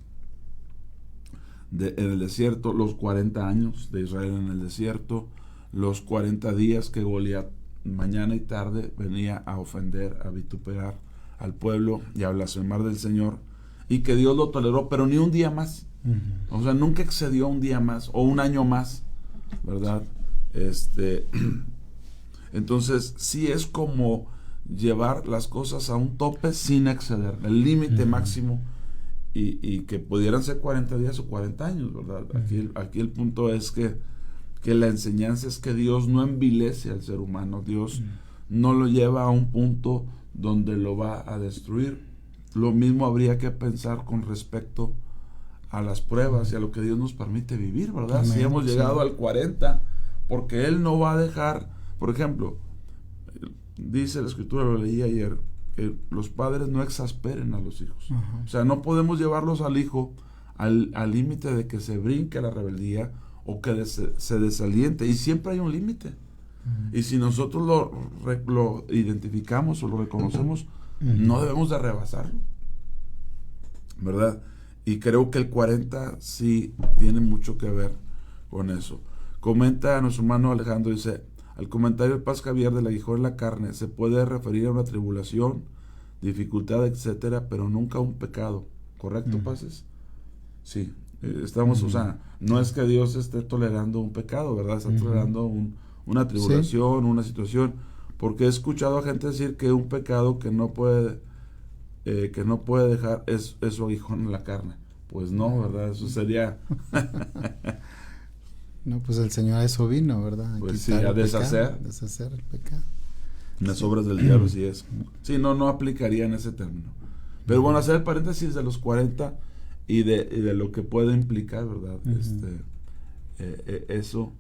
en el desierto, los 40 años de Israel en el desierto, los 40 días que Goliat mañana y tarde venía a ofender, a vituperar al pueblo y a blasfemar del Señor, y que Dios lo toleró, pero ni un día más. O sea, nunca excedió un día más o un año más, ¿verdad? Entonces sí es como llevar las cosas a un tope sin exceder el límite máximo, y que pudieran ser 40 días o 40 años, ¿verdad? Aquí el punto es que la enseñanza es que Dios no envilece al ser humano. Dios no lo lleva a un punto donde lo va a destruir. Lo mismo habría que pensar con respecto a las pruebas y a lo que Dios nos permite vivir, ¿verdad? Si hemos llegado al 40, porque Él no va a dejar, por ejemplo, dice la Escritura, lo leí ayer, que los padres no exasperen a los hijos. O sea, no podemos llevarlos al hijo al límite de que se brinque la rebeldía o que se desaliente, y siempre hay un límite. Y si nosotros lo identificamos o lo reconocemos, no debemos de rebasarlo, ¿verdad? Y creo que el 40 sí tiene mucho que ver con eso. Comenta nuestro hermano Alejandro, dice: al comentario de Paz Javier del aguijón en la carne se puede referir a una tribulación, dificultad, etcétera, pero nunca a un pecado. ¿Correcto, Paces? Sí, estamos, o sea, no es que Dios esté tolerando un pecado, ¿verdad? Está tolerando una tribulación, una situación, porque he escuchado a gente decir que un pecado que no puede dejar es su aguijón en la carne. Pues no, ¿verdad? Eso sería... No, pues el Señor a eso vino, ¿verdad? Pues sí, a deshacer el pecado. Las obras del diablo, sí es. Sí, no aplicaría en ese término. Pero bueno, hacer el paréntesis de los 40 y de lo que puede implicar, ¿verdad? Eso,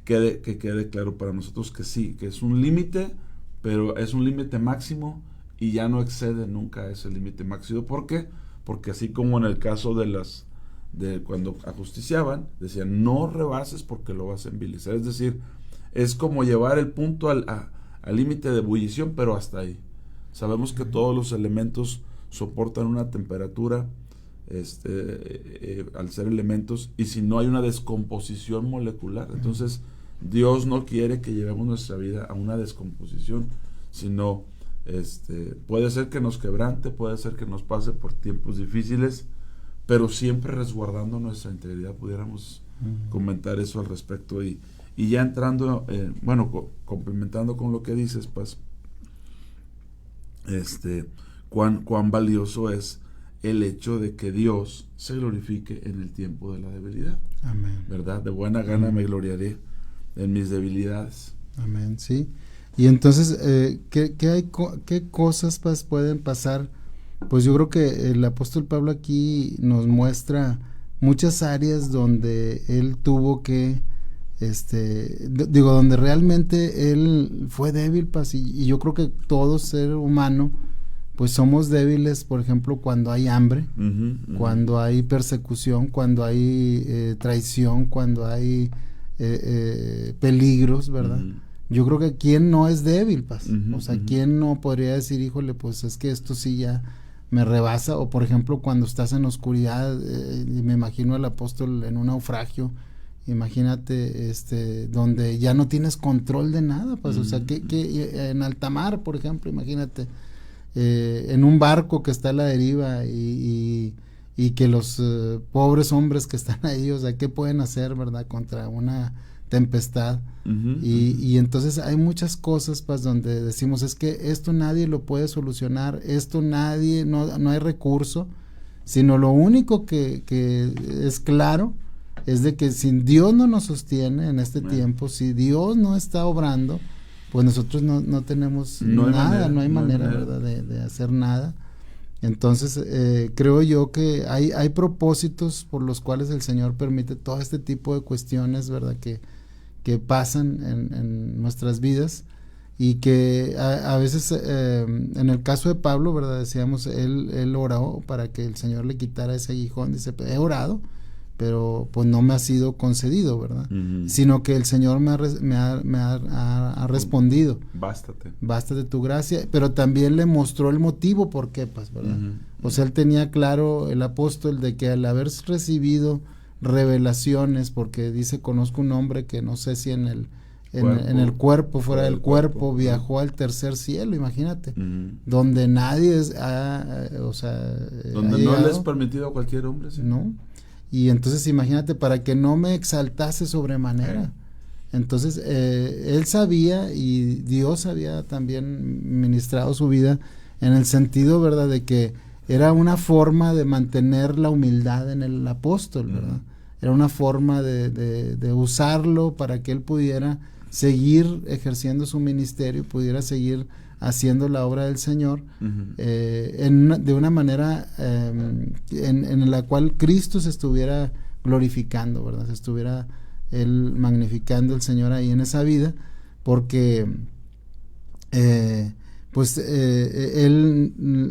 que quede claro para nosotros que sí, que es un límite, pero es un límite máximo y ya no excede nunca ese límite máximo. ¿Por qué? Porque así como en el caso de cuando ajusticiaban, decían: no rebases porque lo vas a envilecer. Es decir, es como llevar el punto al límite de ebullición, pero hasta ahí. Sabemos que todos los elementos soportan una temperatura al ser elementos, y si no hay una descomposición molecular, entonces Dios no quiere que llevemos nuestra vida a una descomposición, sino puede ser que nos quebrante, puede ser que nos pase por tiempos difíciles, pero siempre resguardando nuestra integridad. Pudiéramos comentar eso al respecto, y ya entrando, complementando con lo que dices, pues, cuán valioso es el hecho de que Dios se glorifique en el tiempo de la debilidad. Amén. ¿Verdad? De buena gana me gloriaré en mis debilidades. Amén, sí. Y entonces, ¿qué cosas pueden pasar? Pues yo creo que el apóstol Pablo aquí nos muestra muchas áreas donde él tuvo que, donde realmente él fue débil, y yo creo que todo ser humano, pues somos débiles, por ejemplo, cuando hay hambre, cuando hay persecución, cuando hay traición, cuando hay peligros, ¿verdad? Yo creo que ¿quién no es débil, o sea, ¿quién no podría decir, híjole, pues es que esto sí ya me rebasa? O por ejemplo, cuando estás en oscuridad, me imagino al apóstol en un naufragio, imagínate, donde ya no tienes control de nada, pues, o sea, que en alta mar, por ejemplo, imagínate, en un barco que está a la deriva, y que los pobres hombres que están ahí, o sea, ¿qué pueden hacer, verdad, contra una tempestad? Y entonces hay muchas cosas, pues, donde decimos, es que esto nadie lo puede solucionar, esto no hay recurso, sino lo único que es claro es de que si Dios no nos sostiene en este tiempo, si Dios no está obrando, pues nosotros no tenemos nada, no hay manera, ¿verdad?, de hacer nada. Entonces creo yo que hay propósitos por los cuales el Señor permite todo este tipo de cuestiones, ¿verdad?, que pasan en nuestras vidas, y que a veces en el caso de Pablo, ¿verdad?, decíamos, él oró para que el Señor le quitara ese aguijón. Dice, he orado, pero pues no me ha sido concedido, ¿verdad? Sino que el Señor me ha respondido. Bástate tu gracia, pero también le mostró el motivo por qué, pues, ¿verdad? O sea, él tenía claro, el apóstol, de que al haber recibido revelaciones, porque dice, conozco un hombre que no sé si en el cuerpo, fuera del cuerpo, viajó al tercer cielo, imagínate, donde nadie donde no le es permitido a cualquier hombre, ¿sí? ¿No? Y entonces imagínate, para que no me exaltase sobremanera. Entonces él sabía, y Dios había también ministrado su vida en el sentido, ¿verdad?, de que era una forma de mantener la humildad en el apóstol, ¿verdad? Era una forma de usarlo para que él pudiera seguir ejerciendo su ministerio, pudiera seguir haciendo la obra del Señor, de una manera en la cual Cristo se estuviera glorificando, ¿verdad? Se estuviera él magnificando el Señor ahí en esa vida, porque él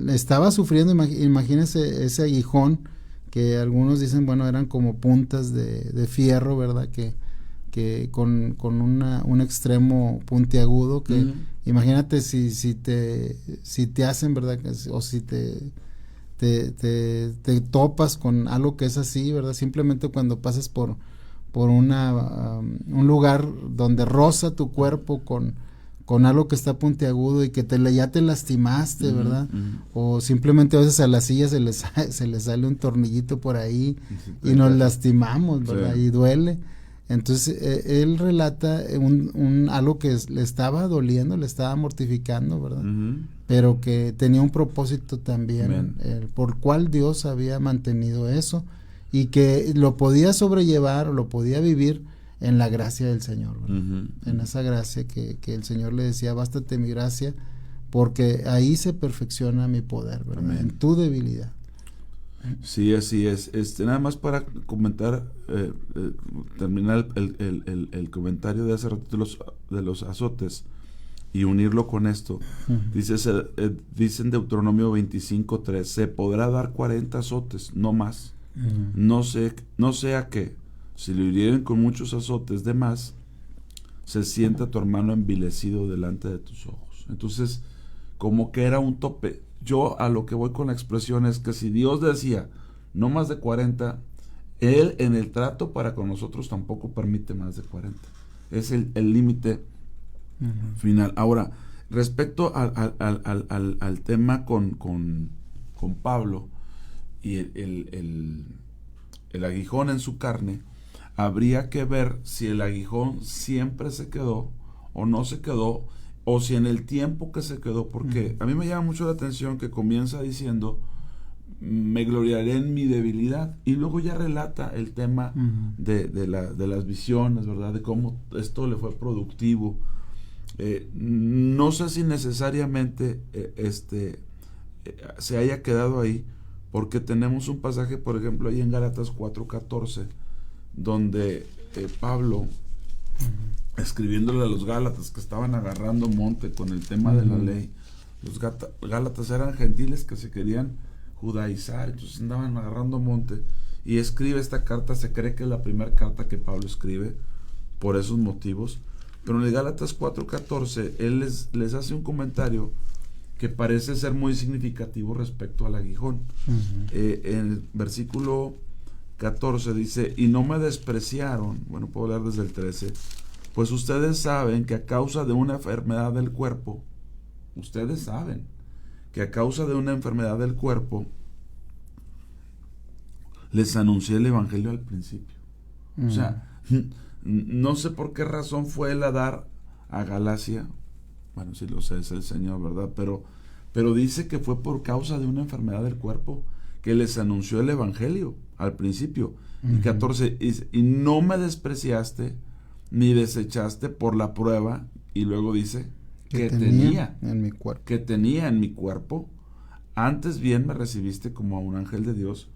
estaba sufriendo. Imagínense ese aguijón, que algunos dicen, bueno, eran como puntas de fierro, ¿verdad? Que con un extremo puntiagudo, que imagínate si te hacen, ¿verdad? O si te topas con algo que es así, ¿verdad? Simplemente cuando pasas por un lugar donde roza tu cuerpo con algo que está puntiagudo y que ya te lastimaste, ¿verdad? O simplemente a veces a la silla se les sale un tornillito por ahí y nos lastimamos, ¿verdad? Y duele. Entonces él relata algo que le estaba doliendo, le estaba mortificando, ¿verdad? Pero que tenía un propósito también, por cual Dios había mantenido eso, y que lo podía sobrellevar o lo podía vivir en la gracia del Señor, ¿verdad? En esa gracia que el Señor le decía, bástate mi gracia, porque ahí se perfecciona mi poder, ¿verdad? En tu debilidad. Sí, así es. Nada más para comentar, terminar el comentario de hace ratito de los azotes y unirlo con esto. Dice en Deuteronomio 25:3, se podrá dar 40 azotes, no más. No sea que, si lo hirieren con muchos azotes de más, se sienta tu hermano envilecido delante de tus ojos. Entonces, como que era un tope. Yo a lo que voy con la expresión es que si Dios decía no más de 40, Él en el trato para con nosotros tampoco permite más de 40. Es el límite final. Ahora, respecto al tema con Pablo y el aguijón en su carne, habría que ver si el aguijón siempre se quedó o no se quedó, o si en el tiempo que se quedó, porque a mí me llama mucho la atención que comienza diciendo, me gloriaré en mi debilidad, y luego ya relata el tema de las visiones, ¿verdad? De cómo esto le fue productivo. No sé si necesariamente se haya quedado ahí, porque tenemos un pasaje, por ejemplo, ahí en Gálatas 4:14, donde Pablo, escribiéndole a los Gálatas que estaban agarrando monte con el tema de la ley, los Gálatas eran gentiles que se querían judaizar, entonces andaban agarrando monte, y escribe esta carta. Se cree que es la primera carta que Pablo escribe por esos motivos, pero en el Gálatas 4:14 él les hace un comentario que parece ser muy significativo respecto al aguijón. En el versículo 14 dice, y no me despreciaron, bueno, puedo leer desde el 13, pues ustedes saben que a causa de una enfermedad del cuerpo, les anuncié el evangelio al principio. O sea, no sé por qué razón fue él a dar a Galacia, bueno, sí lo sé, es el Señor, ¿verdad? Pero dice que fue por causa de una enfermedad del cuerpo que les anunció el evangelio al principio. Y 14, y no me despreciaste ni desechaste por la prueba, y luego dice que tenía en mi cuerpo, antes bien me recibiste como a un ángel de Dios,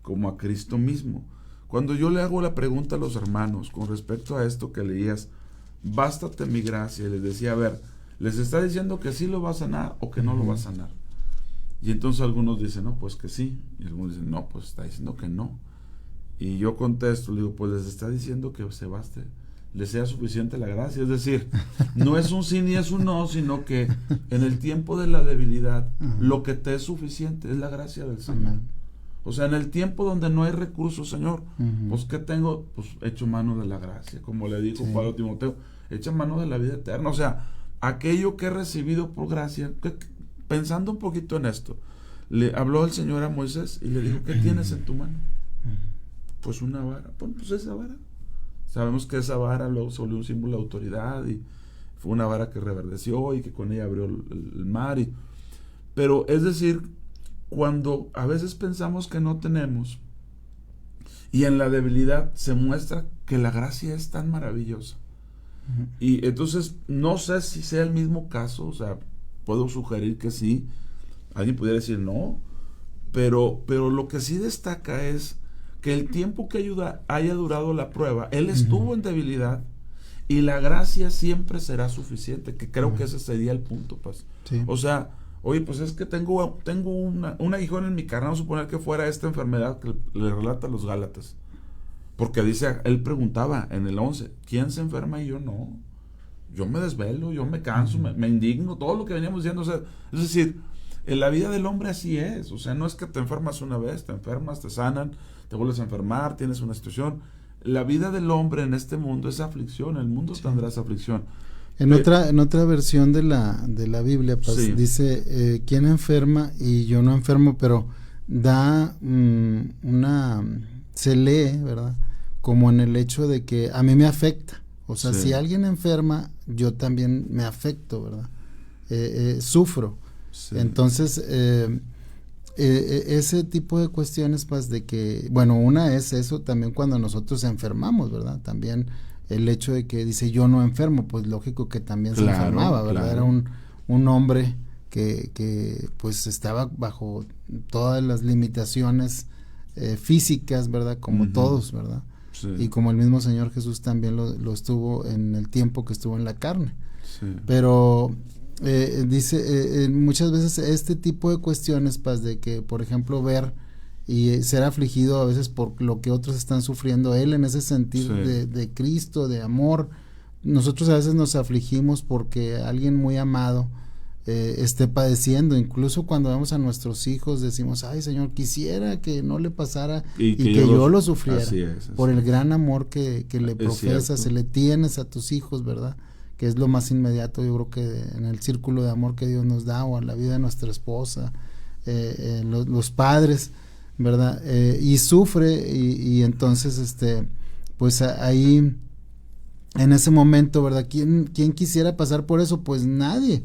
como a Cristo mismo. Cuando yo le hago la pregunta a los hermanos con respecto a esto que leías, bástate mi gracia, y les decía, a ver, ¿les está diciendo que sí lo va a sanar o que no lo va a sanar? Y entonces algunos dicen, no, pues que sí, y algunos dicen, no, pues está diciendo que no. Y yo contesto, le digo, pues les está diciendo que se baste, les sea suficiente la gracia. Es decir, no es un sí ni es un no, sino que en el tiempo de la debilidad, lo que te es suficiente es la gracia del Señor. O sea, en el tiempo donde no hay recursos, Señor, pues ¿qué tengo? Pues echo mano de la gracia, como le dijo Pablo a Timoteo, echa mano de la vida eterna. O sea, aquello que he recibido por gracia, pensando un poquito en esto, le habló el Señor a Moisés y le dijo, ¿qué tienes en tu mano? Pues una vara. Bueno, pues esa vara. Sabemos que esa vara luego se volvió un símbolo de autoridad y fue una vara que reverdeció y que con ella abrió el mar. Pero es decir, cuando a veces pensamos que no tenemos y en la debilidad se muestra que la gracia es tan maravillosa. Y entonces no sé si sea el mismo caso, o sea, puedo sugerir que sí, alguien pudiera decir no, pero lo que sí destaca es que el tiempo que haya durado la prueba, él estuvo en debilidad y la gracia siempre será suficiente, que creo que ese sería el punto, pues. Sí. O sea, oye, pues es que tengo un aguijón en mi carne, vamos a suponer que fuera esta enfermedad que le relata a los Gálatas, porque dice, él preguntaba en el 11, ¿quién se enferma? Y yo no, yo me desvelo, yo me canso, me indigno, todo lo que veníamos diciendo, o sea, es decir, en la vida del hombre así es, o sea, no es que te enfermas una vez, te enfermas, te sanan, te vuelves a enfermar, tienes una situación. La vida del hombre en este mundo es aflicción, el mundo tendrá esa aflicción. En otra versión de la Biblia, pues, dice, ¿quién enferma? Y yo no enfermo, pero da se lee, ¿verdad? Como en el hecho de que a mí me afecta. O sea, si alguien enferma, yo también me afecto, ¿verdad? Sufro. Sí. Entonces, ese tipo de cuestiones, pues, de que, bueno, una es eso también cuando nosotros enfermamos, ¿verdad? También el hecho de que dice yo no enfermo, pues lógico que también se enfermaba, ¿verdad? Era un hombre que pues estaba bajo todas las limitaciones físicas, ¿verdad? Como todos, ¿verdad? Sí. Y como el mismo Señor Jesús también lo estuvo en el tiempo que estuvo en la carne. Sí. Pero dice, muchas veces este tipo de cuestiones, pues, de que, por ejemplo, ver y ser afligido a veces por lo que otros están sufriendo, él en ese sentido de Cristo, de amor, nosotros a veces nos afligimos porque alguien muy amado esté padeciendo, incluso cuando vemos a nuestros hijos decimos, ay Señor, quisiera que no le pasara y que yo lo sufriera, así es. Por el gran amor que le profesas, se le tienes a tus hijos, ¿verdad? Que es lo más inmediato, yo creo que en el círculo de amor que Dios nos da, o en la vida de nuestra esposa, los padres, ¿verdad? Y sufre, y entonces, pues ahí, en ese momento, ¿verdad? ¿Quién quisiera pasar por eso? Pues nadie,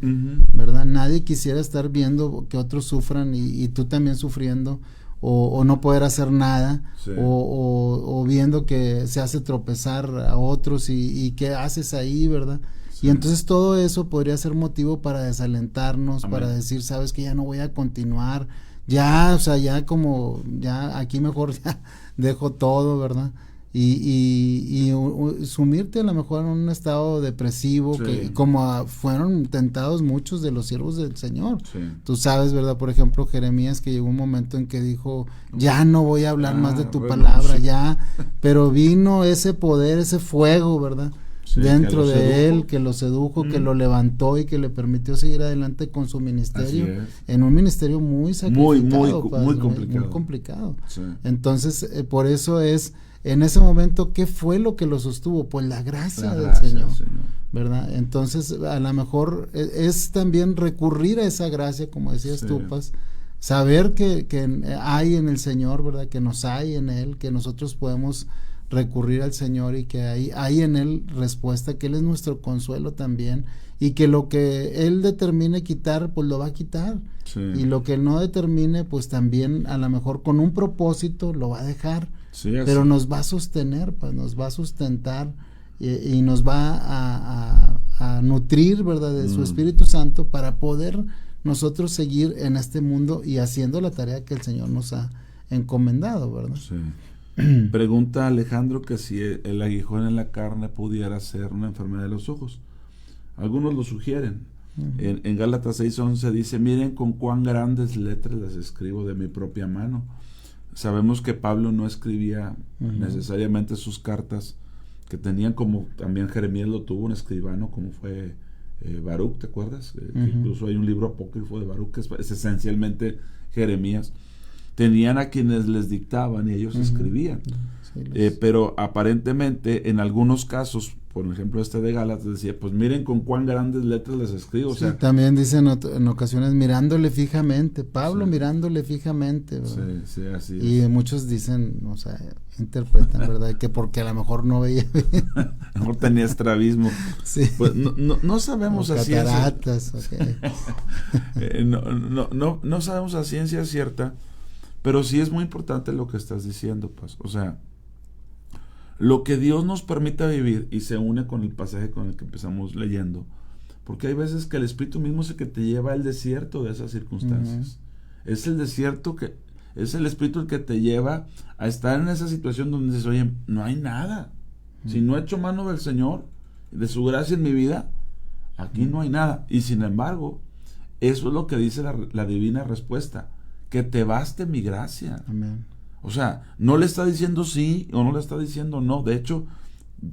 ¿verdad? Nadie quisiera estar viendo que otros sufran y tú también sufriendo, o no poder hacer nada, o viendo que se hace tropezar a otros y qué haces ahí, ¿verdad? Y entonces todo eso podría ser motivo para desalentarnos, para decir, sabes que ya no voy a continuar, ya, o sea, ya como, ya aquí mejor ya dejo todo, ¿verdad? Y sumirte a lo mejor en un estado depresivo, que como fueron tentados muchos de los siervos del Señor. Tú sabes, ¿verdad? Por ejemplo, Jeremías, que llegó un momento en que dijo, ya no voy a hablar más de tu palabra, ya, pero vino ese poder, ese fuego, ¿verdad? Dentro de él, que lo sedujo, que lo levantó y que le permitió seguir adelante con su ministerio, en un ministerio muy sacrificado, muy complicado. Entonces, por eso es, en ese momento, ¿qué fue lo que lo sostuvo? Pues la gracia del Señor, ¿verdad? Entonces, a lo mejor es también recurrir a esa gracia, como decías tú, Paz, saber que hay en el Señor, ¿verdad? Que nos hay en Él, que nosotros podemos recurrir al Señor y que hay en Él respuesta, que Él es nuestro consuelo también, y que lo que Él determine quitar, pues lo va a quitar, y lo que Él no determine, pues también a lo mejor con un propósito lo va a dejar, pero nos va a sostener, pues nos va a sustentar y nos va a nutrir, ¿verdad? De su Espíritu Santo para poder nosotros seguir en este mundo y haciendo la tarea que el Señor nos ha encomendado, ¿verdad? Pregunta Alejandro que si el aguijón en la carne pudiera ser una enfermedad de los ojos. Algunos lo sugieren. En Gálatas 6:11 dice, miren con cuán grandes letras las escribo de mi propia mano. sabemos que Pablo no escribía necesariamente sus cartas, que tenían, como también Jeremías lo tuvo, un escribano como fue Baruch, ¿te acuerdas? Que incluso hay un libro apócrifo de Baruch que es esencialmente Jeremías. Tenían a quienes les dictaban y ellos escribían. Pero aparentemente en algunos casos, por ejemplo de Gálatas, decía, pues miren con cuán grandes letras les escribo. Sí, o sea, también dicen en ocasiones mirándole fijamente, Pablo mirándole fijamente, ¿verdad? Sí, así y es. Muchos dicen, o sea, interpretan, ¿verdad? Que porque a lo mejor no veía bien. A lo mejor tenía estrabismo. Sí. Pues no sabemos a ciencia. Okay. No sabemos a ciencia cierta, pero sí es muy importante lo que estás diciendo, pues. O sea, lo que Dios nos permita vivir, y se une con el pasaje con el que empezamos leyendo, porque hay veces que el Espíritu mismo es el que te lleva al desierto de esas circunstancias. Es el desierto es el Espíritu el que te lleva a estar en esa situación donde dices, oye, no hay nada. Si no he hecho mano del Señor, de su gracia en mi vida, aquí no hay nada. Y sin embargo, eso es lo que dice la divina respuesta, que te baste mi gracia. Amén. O sea, no le está diciendo sí o no le está diciendo no. De hecho,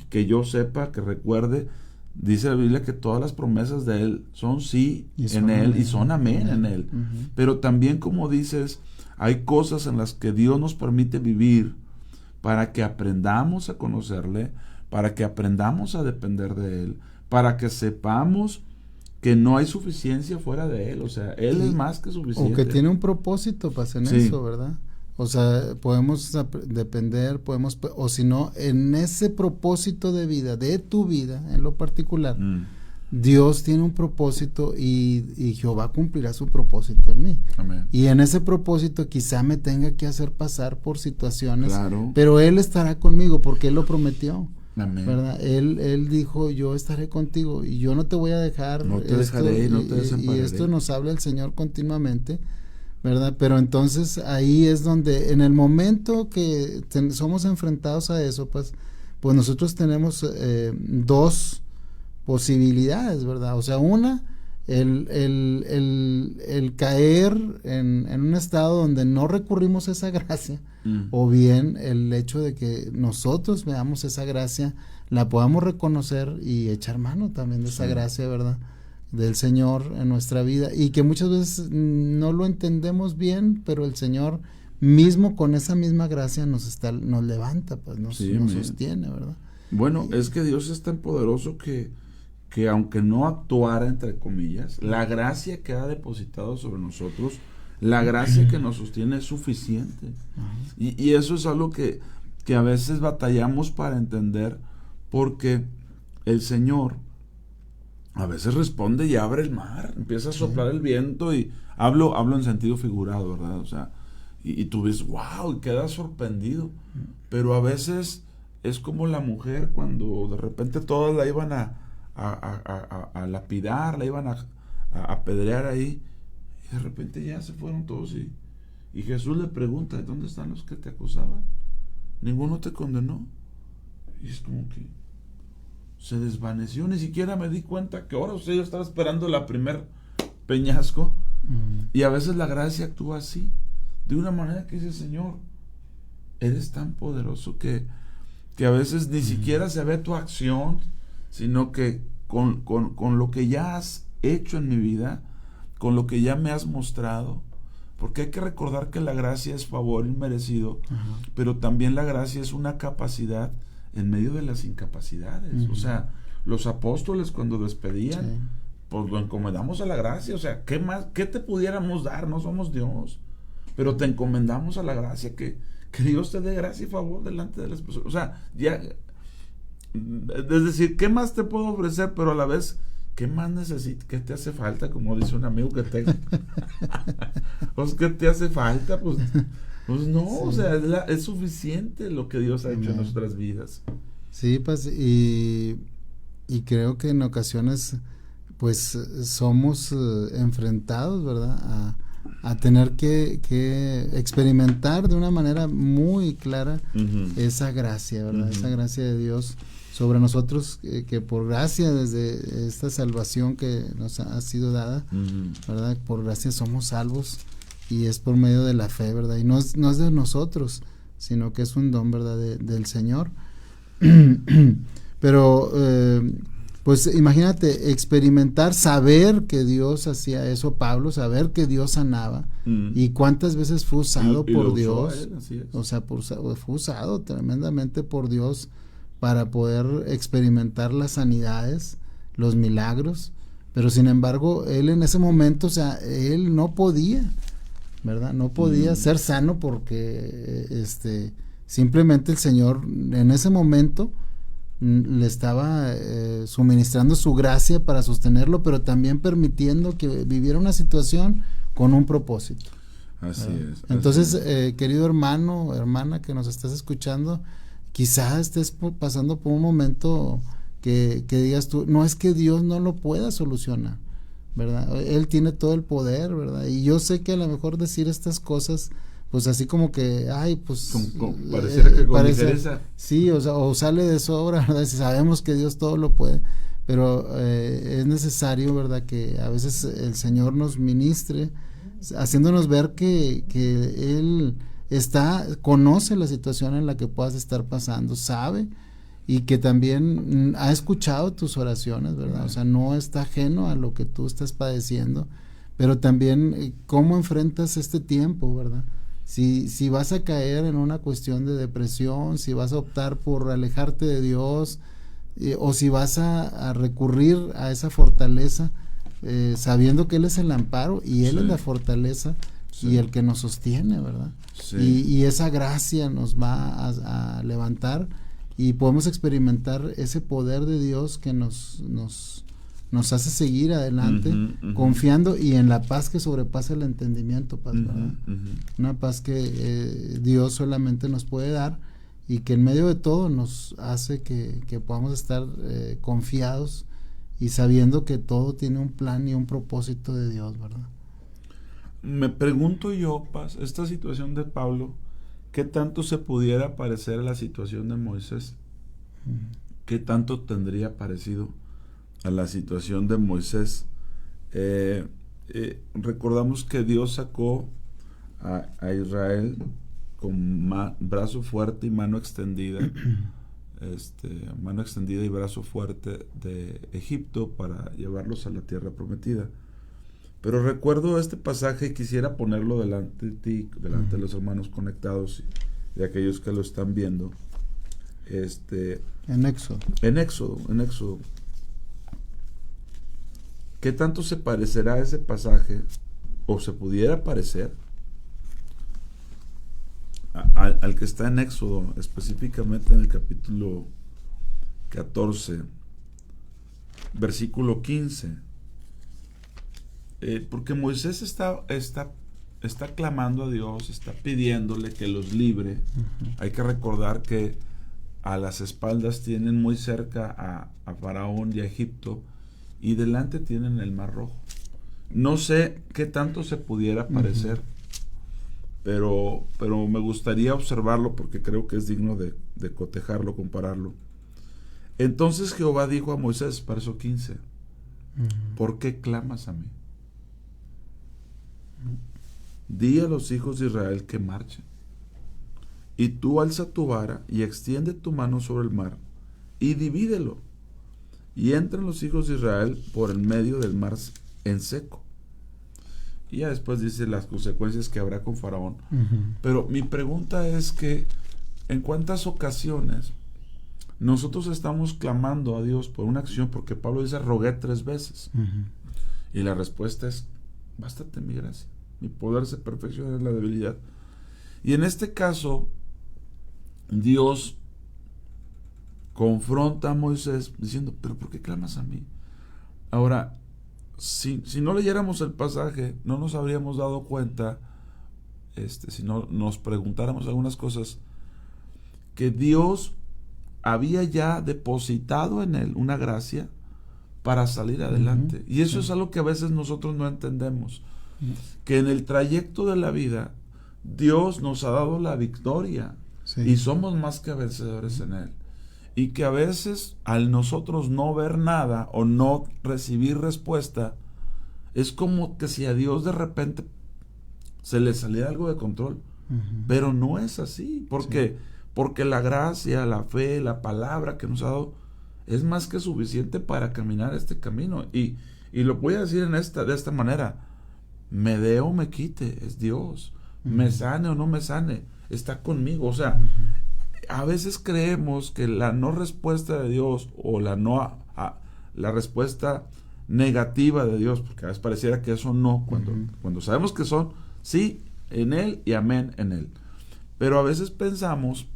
que yo sepa, que recuerde, dice la Biblia que todas las promesas de Él son sí en Él y son amén en Él. Pero también, como dices, hay cosas en las que Dios nos permite vivir para que aprendamos a conocerle, para que aprendamos a depender de Él, para que sepamos que no hay suficiencia fuera de Él. O sea, Él es más que suficiente. O que tiene un propósito para hacer eso, ¿verdad? O sea, podemos depender, o si no, en ese propósito de vida, de tu vida en lo particular, Dios tiene un propósito y Jehová cumplirá su propósito en mí. Amén. Y en ese propósito quizá me tenga que hacer pasar por situaciones, claro, pero Él estará conmigo porque Él lo prometió. Amén. ¿Verdad? Él dijo, yo estaré contigo y yo no te voy a dejar. No te dejaré, no te desampararé. Y esto nos habla el Señor continuamente, ¿verdad? Pero entonces ahí es donde, en el momento que somos enfrentados a eso, pues nosotros tenemos dos posibilidades, ¿verdad? O sea, una, el caer en un estado donde no recurrimos a esa gracia, o bien el hecho de que nosotros veamos esa gracia, la podamos reconocer y echar mano también de esa gracia, ¿verdad?, del Señor en nuestra vida, y que muchas veces no lo entendemos bien, pero el Señor mismo con esa misma gracia nos levanta, pues nos sostiene, ¿verdad? Bueno, es que Dios es tan poderoso que aunque no actuara, entre comillas, la gracia que ha depositado sobre nosotros, la gracia que nos sostiene es suficiente. Y eso es algo que a veces batallamos para entender, porque el Señor a veces responde y abre el mar, empieza a soplar el viento, y hablo en sentido figurado, ¿verdad? O sea, y tú ves, wow, y quedas sorprendido. Pero a veces es como la mujer cuando de repente todas la iban a lapidar, la iban a apedrear ahí, y de repente ya se fueron todos, y Jesús le pregunta, ¿dónde están los que te acusaban? ¿Ninguno te condenó? Y es como que se desvaneció, ni siquiera me di cuenta que ahora, o sea, yo estaba esperando la primer peñasco. Y a veces la gracia actúa así, de una manera que dice, Señor, eres tan poderoso que a veces ni siquiera se ve tu acción, sino que con lo que ya has hecho en mi vida, con lo que ya me has mostrado, porque hay que recordar que la gracia es favor inmerecido, pero también la gracia es una capacidad en medio de las incapacidades. O sea, los apóstoles cuando despedían, pues lo encomendamos a la gracia. O sea, ¿qué más? ¿Qué te pudiéramos dar? No somos Dios, pero te encomendamos a la gracia, que Dios te dé gracia y favor delante de las personas. O sea, ya, es decir, ¿qué más te puedo ofrecer? Pero a la vez, ¿qué más necesitas? ¿Qué te hace falta? Como dice un amigo que tengo. Pues, ¿qué te hace falta? Pues no, o sea, es suficiente lo que Dios ha hecho en nuestras vidas. Sí, pues, y creo que en ocasiones, pues, somos enfrentados, ¿verdad?, a tener que experimentar de una manera muy clara esa gracia, ¿verdad? Esa gracia de Dios sobre nosotros, que por gracia, desde esta salvación que nos ha sido dada, ¿verdad?, por gracia somos salvos. y es por medio de la fe, ¿verdad? Y no es de nosotros, sino que es un don, ¿verdad? Del Señor. Pero pues imagínate experimentar, saber que Dios hacía eso, Pablo, saber que Dios sanaba, y cuántas veces fue usado por Dios, o sea, fue usado tremendamente por Dios para poder experimentar las sanidades, los milagros, pero sin embargo, él en ese momento, o sea, él no podía, ¿verdad? No podía ser sano porque simplemente el Señor en ese momento le estaba suministrando su gracia para sostenerlo, pero también permitiendo que viviera una situación con un propósito. Así es. Entonces, querido hermano, hermana que nos estás escuchando, quizás estés pasando por un momento que digas tú, no es que Dios no lo pueda solucionar, ¿verdad? Él tiene todo el poder, ¿verdad? Y yo sé que a lo mejor decir estas cosas, pues así como que, ay, pues pareciera que con ligereza. Sí, o sea, o sale de sobra, ¿verdad? Si sabemos que Dios todo lo puede, pero es necesario, ¿verdad? Que a veces el Señor nos ministre, haciéndonos ver que Él conoce la situación en la que puedas estar pasando, sabe, y que también ha escuchado tus oraciones, ¿verdad? O sea, no está ajeno a lo que tú estás padeciendo, pero también cómo enfrentas este tiempo, ¿verdad? Si vas a caer en una cuestión de depresión, si vas a optar por alejarte de Dios, o si vas a recurrir a esa fortaleza, sabiendo que Él es el amparo y Él es la fortaleza y el que nos sostiene, ¿verdad? Sí. Y esa gracia nos va a levantar y podemos experimentar ese poder de Dios que nos hace seguir adelante, confiando y en la paz que sobrepasa el entendimiento, paz, ¿verdad? Una paz que Dios solamente nos puede dar y que en medio de todo nos hace que podamos estar confiados y sabiendo que todo tiene un plan y un propósito de Dios, ¿verdad? Me pregunto yo, Paz, esta situación de Pablo, ¿qué tanto se pudiera parecer a la situación de Moisés? ¿Qué tanto tendría parecido a la situación de Moisés? Recordamos que Dios sacó a Israel con brazo fuerte y mano extendida, mano extendida y brazo fuerte de Egipto para llevarlos a la tierra prometida. Pero recuerdo este pasaje y quisiera ponerlo delante de ti, delante de los hermanos conectados y de aquellos que lo están viendo. En Éxodo. En Éxodo. ¿Qué tanto se parecerá ese pasaje, o se pudiera parecer, al que está en Éxodo, específicamente en el capítulo 14, versículo 15? Porque Moisés está clamando a Dios, está pidiéndole que los libre. Hay que recordar que a las espaldas tienen muy cerca a Faraón y a Egipto, y delante tienen el Mar Rojo. No sé qué tanto se pudiera parecer, pero me gustaría observarlo porque creo que es digno de cotejarlo, compararlo. Entonces Jehová dijo a Moisés, verso 15, ¿por qué clamas a mí? Di a los hijos de Israel que marchen, y tú alza tu vara y extiende tu mano sobre el mar y divídelo, y entren los hijos de Israel por el medio del mar en seco. Y ya después dice las consecuencias que habrá con Faraón. Pero mi pregunta es que ¿en cuántas ocasiones nosotros estamos clamando a Dios por una acción? Porque Pablo dice, rogué 3 veces. Y la respuesta es, bástate mi gracia, mi poder se perfecciona en la debilidad. Y en este caso, Dios confronta a Moisés diciendo, pero ¿por qué clamas a mí? Ahora, si no leyéramos el pasaje, no nos habríamos dado cuenta, si no nos preguntáramos algunas cosas, que Dios había ya depositado en él una gracia para salir adelante. Y eso es algo que a veces nosotros no entendemos, que en el trayecto de la vida Dios nos ha dado la victoria y somos más que vencedores en él, y que a veces al nosotros no ver nada o no recibir respuesta, es como que si a Dios de repente se le saliera algo de control. Pero no es así, porque la gracia, la fe, la palabra que nos ha dado es más que suficiente para caminar este camino. Y lo voy a decir de esta manera: me dé o me quite, es Dios. Me sane o no me sane, está conmigo. O sea, a veces creemos que la no respuesta de Dios o la respuesta negativa de Dios, porque a veces pareciera que eso no, cuando sabemos que son sí en Él y amén en Él. Pero a veces pensamos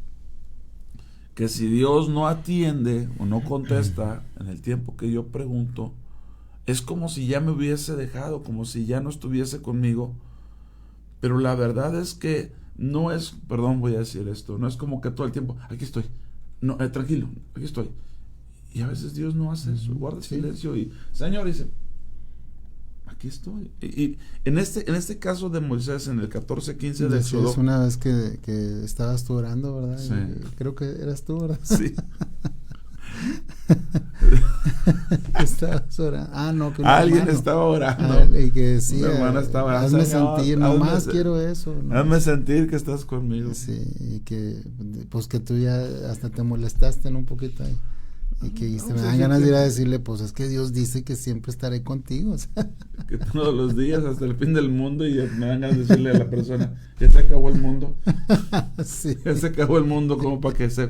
que si Dios no atiende o no contesta en el tiempo que yo pregunto, es como si ya me hubiese dejado, como si ya no estuviese conmigo. Pero la verdad es que no es, perdón, voy a decir esto, no es como que todo el tiempo, aquí estoy, no, tranquilo, aquí estoy. Y a veces Dios no hace eso, guarda silencio y, Señor, dice, aquí estoy. Y en este caso de Moisés, en el 14:15 de Éxodo. Es una vez que estabas tú orando, ¿verdad? Sí. Y creo que eras tú, ¿verdad? Sí. Estabas orando. No, que alguien hermano estaba orando. Y que decía, una hermana estaba orando. hazme sentir, nomás quiero eso. ¿no? Hazme sentir que estás conmigo. Sí, y que pues que tú ya hasta te molestaste, ¿no? Un poquito ahí. Y que me dan ganas de ir a decirle, pues es que Dios dice que siempre estaré contigo. O sea. Que todos los días hasta el fin del mundo, y me dan ganas de decirle a la persona, ya se acabó el mundo. Sí. Ya se acabó el mundo, como para que se...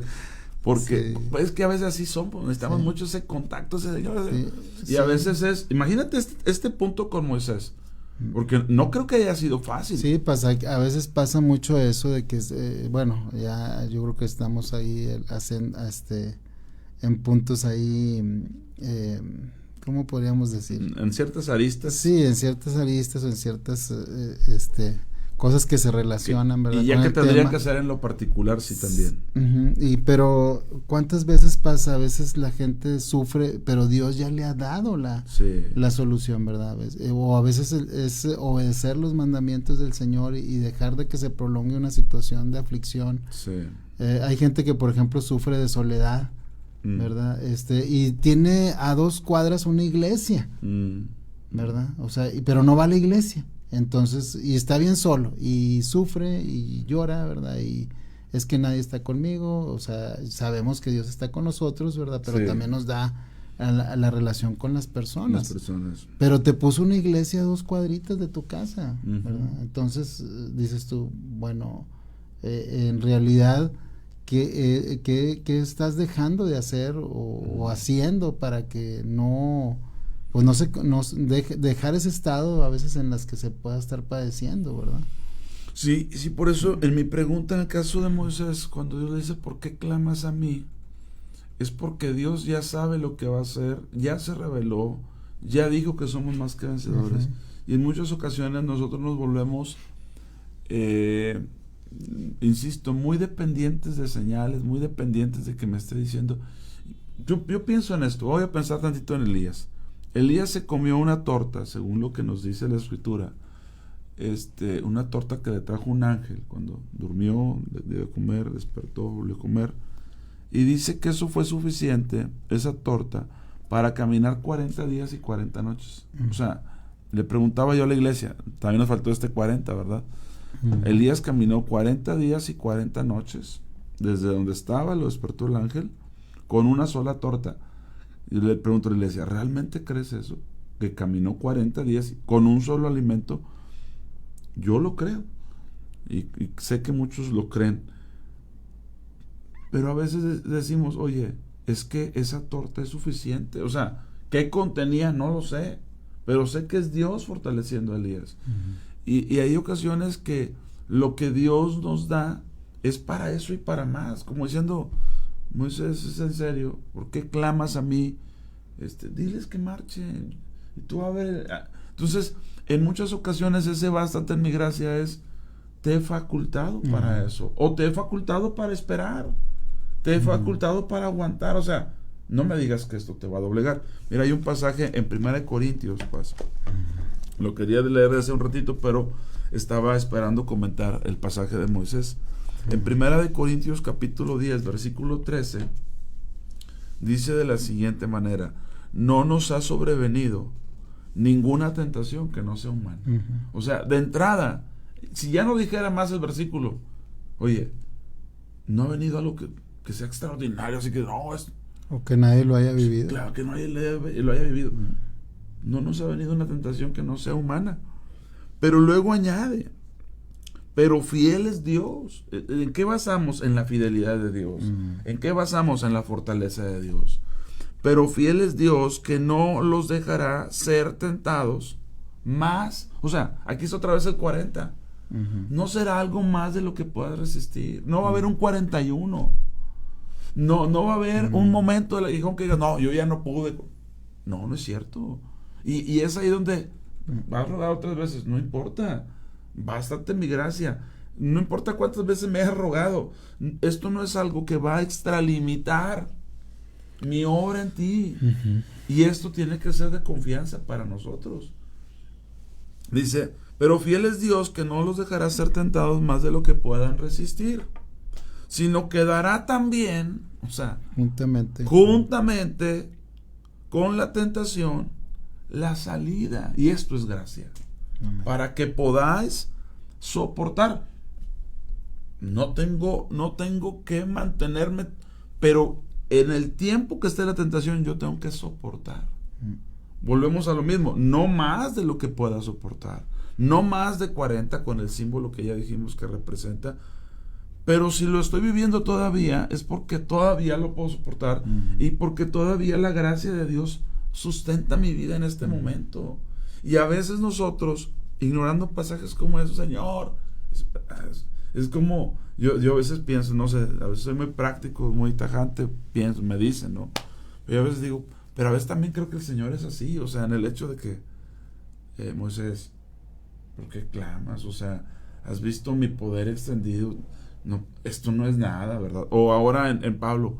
Porque es que a veces así somos, necesitamos mucho ese contacto, ese Señor. Y a veces es, imagínate este punto con Moisés, porque no creo que haya sido fácil. Sí, a veces pasa mucho eso de que, bueno, ya yo creo que estamos ahí en puntos ahí, ¿cómo podríamos decir? En ciertas aristas. Sí, en ciertas aristas o en ciertas cosas que se relacionan, ¿verdad? Y ya que tendría que hacer en lo particular, sí, también. Pero ¿cuántas veces pasa? A veces la gente sufre, pero Dios ya le ha dado la solución, ¿verdad? O a veces es obedecer los mandamientos del Señor y dejar de que se prolongue una situación de aflicción. Sí. Hay gente que, por ejemplo, sufre de soledad, ¿verdad? Y tiene a 2 cuadras una iglesia, ¿verdad? O sea, pero no va a la iglesia. Entonces, y está bien solo, y sufre, y llora, ¿verdad? Y es que nadie está conmigo, o sea, sabemos que Dios está con nosotros, ¿verdad? Pero también nos da la relación con las personas. Pero te puso una iglesia a 2 cuadritas de tu casa, ¿verdad? Entonces, dices tú, bueno, en realidad, ¿qué estás dejando de hacer o haciendo para que pues dejar ese estado a veces en las que se pueda estar padeciendo, ¿verdad? Sí, por eso en mi pregunta en el caso de Moisés, cuando Dios le dice, ¿por qué clamas a mí? Es porque Dios ya sabe lo que va a hacer, ya se reveló, ya dijo que somos más que vencedores. Y en muchas ocasiones nosotros nos volvemos, insisto, muy dependientes de señales, muy dependientes de que me esté diciendo. Yo pienso en esto, voy a pensar tantito en Elías. Elías se comió una torta, según lo que nos dice la escritura, una torta que le trajo un ángel cuando durmió, le dio de comer, despertó, volvió a comer, y dice que eso fue suficiente, esa torta, para caminar 40 días y 40 noches. O sea, le preguntaba yo a la iglesia, también nos faltó 40, ¿verdad? Elías caminó 40 días y 40 noches, desde donde estaba, lo despertó el ángel, con una sola torta. Y le pregunto a la iglesia, ¿realmente crees eso? Que caminó 40 días con un solo alimento. Yo lo creo. Y sé que muchos lo creen. Pero a veces decimos, oye, es que esa torta es suficiente. O sea, ¿qué contenía? No lo sé. Pero sé que es Dios fortaleciendo a Elías. Y hay ocasiones que lo que Dios nos da es para eso y para más. Como diciendo, Moisés, ¿es en serio? ¿Por qué clamas a mí? Diles que marchen. Y tú a ver. Entonces, en muchas ocasiones ese bastante en mi gracia es, te he facultado para eso. O te he facultado para esperar. Te he facultado para aguantar. O sea, no me digas que esto te va a doblegar. Mira, hay un pasaje en 1 Corintios, pues. Lo quería leer hace un ratito, pero estaba esperando comentar el pasaje de Moisés. En 1 Corintios capítulo 10, versículo 13, dice de la siguiente manera: no nos ha sobrevenido ninguna tentación que no sea humana. O sea, de entrada, Si ya no dijera más el versículo, oye, no ha venido algo que sea extraordinario, así que no, es... O que nadie lo haya vivido. Claro, que nadie lo haya vivido. No nos ha venido una tentación que no sea humana. Pero luego añade, pero fiel es Dios. ¿En qué basamos? En la fidelidad de Dios. ¿En qué basamos? En la fortaleza de Dios. Pero fiel es Dios, que no los dejará ser tentados más. O sea, aquí es otra vez el 40. No será algo más de lo que puedas resistir. No va a haber un 41. No va a haber un momento del aguijón que diga, no, yo ya no pude. No es cierto. Y es ahí donde has rogado 3 veces. No importa. Bástate mi gracia. No importa cuántas veces me has rogado. Esto no es algo que va a extralimitar mi obra en ti. Y esto tiene que ser de confianza para nosotros. Dice, pero fiel es Dios, que no los dejará ser tentados más de lo que puedan resistir, sino que dará también, o sea, juntamente con la tentación, la salida. Y esto es gracia. Amén. Para que podáis soportar. No tengo que mantenerme, pero en el tiempo que esté la tentación, yo tengo que soportar. Volvemos a lo mismo, no más de lo que pueda soportar, no más de 40 con el símbolo que ya dijimos que representa, pero si lo estoy viviendo todavía, es porque todavía lo puedo soportar y porque todavía la gracia de Dios sustenta mi vida en este momento. Y a veces nosotros, ignorando pasajes como esos, Señor, es como, yo a veces pienso, no sé, a veces soy muy práctico, muy tajante, pienso, me dicen, ¿no? Pero a veces digo, pero a veces también creo que el Señor es así, o sea, en el hecho de que, Moisés, ¿por qué clamas? O sea, ¿has visto mi poder extendido? No, esto no es nada, ¿verdad? O ahora en Pablo,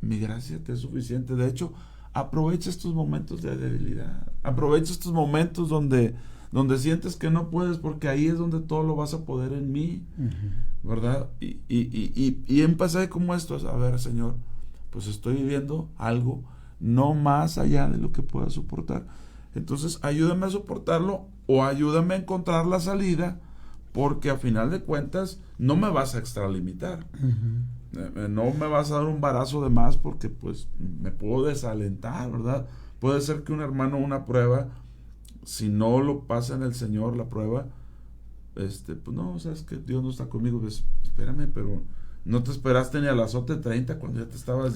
mi gracia te es suficiente. De hecho, aprovecha estos momentos de debilidad, aprovecha estos momentos donde sientes que no puedes, porque ahí es donde todo lo vas a poder en mí, ¿verdad? Y en pasaje como estos, a ver, Señor, pues estoy viviendo algo no más allá de lo que pueda soportar. Entonces, ayúdame a soportarlo o ayúdame a encontrar la salida, porque a final de cuentas no me vas a extralimitar. No me vas a dar un barazo de más, porque pues me puedo desalentar, ¿verdad? Puede ser que un hermano una prueba, si no lo pasa en el Señor la prueba, pues no, sabes que Dios no está conmigo, pues espérame, pero no te esperaste ni al azote 30 cuando ya te estabas...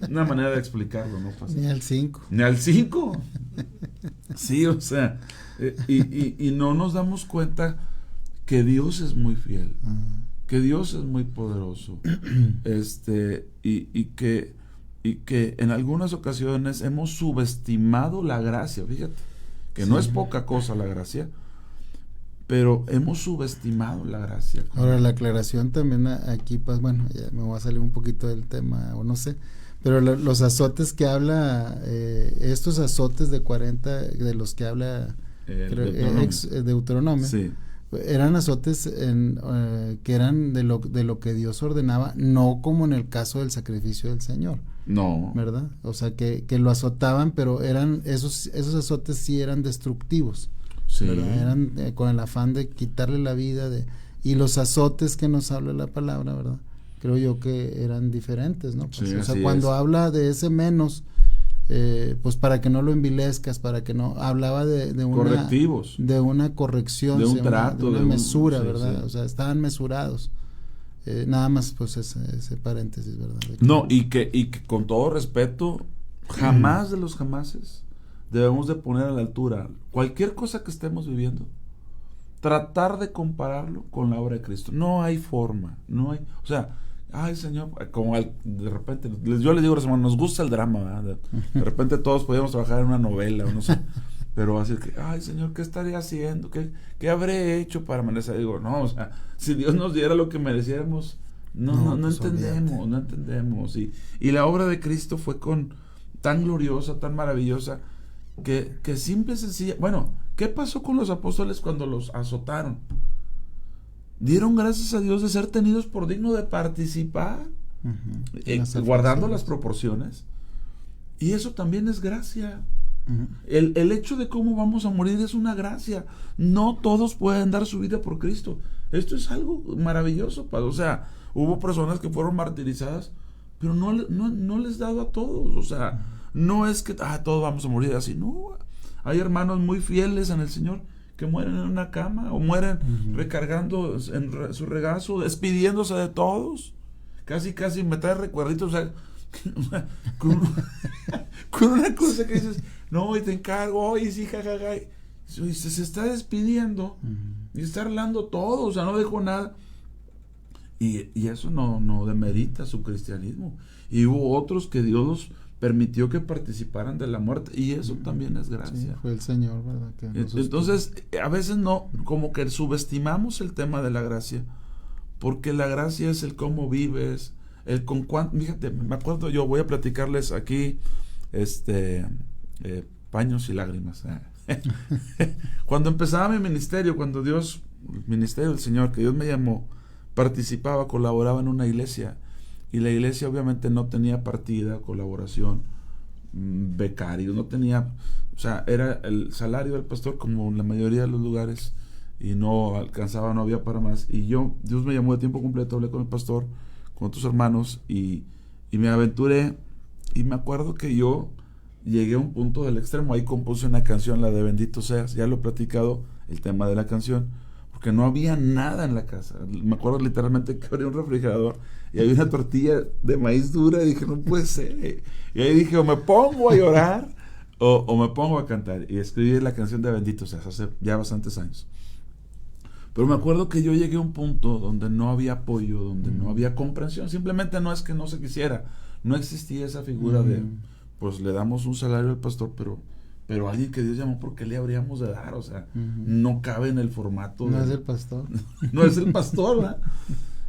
Una manera de explicarlo, ¿no? Pasa. Ni al 5. Ni al 5. Sí, o sea, y no nos damos cuenta que Dios es muy fiel, que Dios es muy poderoso, y que en algunas ocasiones hemos subestimado la gracia. Fíjate, que no es poca cosa la gracia, pero hemos subestimado la gracia. Ahora, la aclaración también aquí, pues bueno, ya me voy a salir un poquito del tema, o no sé, pero los azotes que habla, estos azotes de 40, de los que habla Deuteronomio, sí, eran azotes que eran de lo que Dios ordenaba, no como en el caso del sacrificio del Señor. No. ¿Verdad? O sea, que lo azotaban, pero esos azotes sí eran destructivos. Sí. Eran con el afán de quitarle la vida, y los azotes que nos habla la palabra, ¿verdad? Creo yo que eran diferentes, ¿no? Pues, sí, o sea, cuando habla de ese menos, pues para que no lo envilezcas, para que no, hablaba de correctivos, de una corrección, de un trato, de una mesura, ¿verdad? Sí. O sea, estaban mesurados. Nada más, pues ese paréntesis, ¿verdad? No, y que con todo respeto, jamás de los jamases debemos de poner a la altura cualquier cosa que estemos viviendo, tratar de compararlo con la obra de Cristo. No hay forma, no hay, o sea, ay Señor, como de repente, yo les digo a los hermanos, nos gusta el drama, ¿verdad? De repente todos podíamos trabajar en una novela o no sé, pero así que, ay Señor, ¿qué estaré haciendo? ¿Qué habré hecho para merecer? Digo, no, o sea, si Dios nos diera lo que mereciéramos, no entendemos. Y la obra de Cristo fue tan gloriosa, tan maravillosa, que simple y sencilla. Bueno, ¿qué pasó con los apóstoles cuando los azotaron? Dieron gracias a Dios de ser tenidos por digno de participar, guardando las proporciones. Y eso también es gracia. El hecho de cómo vamos a morir es una gracia. No todos pueden dar su vida por Cristo. Esto es algo maravilloso, Padre. O sea, hubo personas que fueron martirizadas, pero no les dado a todos. O sea, no es que todos vamos a morir así. No, hay hermanos muy fieles en el Señor que mueren en una cama o mueren recargando en su regazo, despidiéndose de todos. Casi me trae recuerditos, o sea, con una cosa que dices, no, y te encargo, oye, sí, jajaja. Y se está despidiendo y está arreglando todo, o sea, no dejó nada. Y eso no demerita su cristianismo. Y hubo otros que Dios los permitió que participaran de la muerte, y eso también es gracia. Sí, fue el Señor, ¿verdad? Entonces, a veces como que subestimamos el tema de la gracia, porque la gracia es el cómo vives, el con cuánto. Fíjate, me acuerdo, yo voy a platicarles aquí paños y lágrimas. Cuando empezaba mi ministerio, cuando el ministerio del Señor, que Dios me llamó, participaba, colaboraba en una iglesia, y la iglesia obviamente no tenía partida, colaboración, becario, no tenía, o sea, era el salario del pastor como en la mayoría de los lugares, y no alcanzaba, no había para más. Y Dios me llamó de tiempo completo, hablé con el pastor, con otros hermanos, y me aventuré, y me acuerdo que yo llegué a un punto del extremo. Ahí compuse una canción, la de Bendito Seas, ya lo he platicado, el tema de la canción, porque no había nada en la casa. Me acuerdo literalmente que abrí un refrigerador y había una tortilla de maíz dura, y dije, no puede ser. Y ahí dije, o me pongo a llorar o me pongo a cantar, y escribí la canción de Bendito Seas hace ya bastantes años. Pero me acuerdo que yo llegué a un punto donde no había apoyo, donde no había comprensión. Simplemente no es que no se quisiera, no existía esa figura de, pues le damos un salario al pastor, pero alguien que Dios llamó, ¿por qué le habríamos de dar? O sea, no cabe en el formato. No es el pastor. No es el pastor, ¿verdad?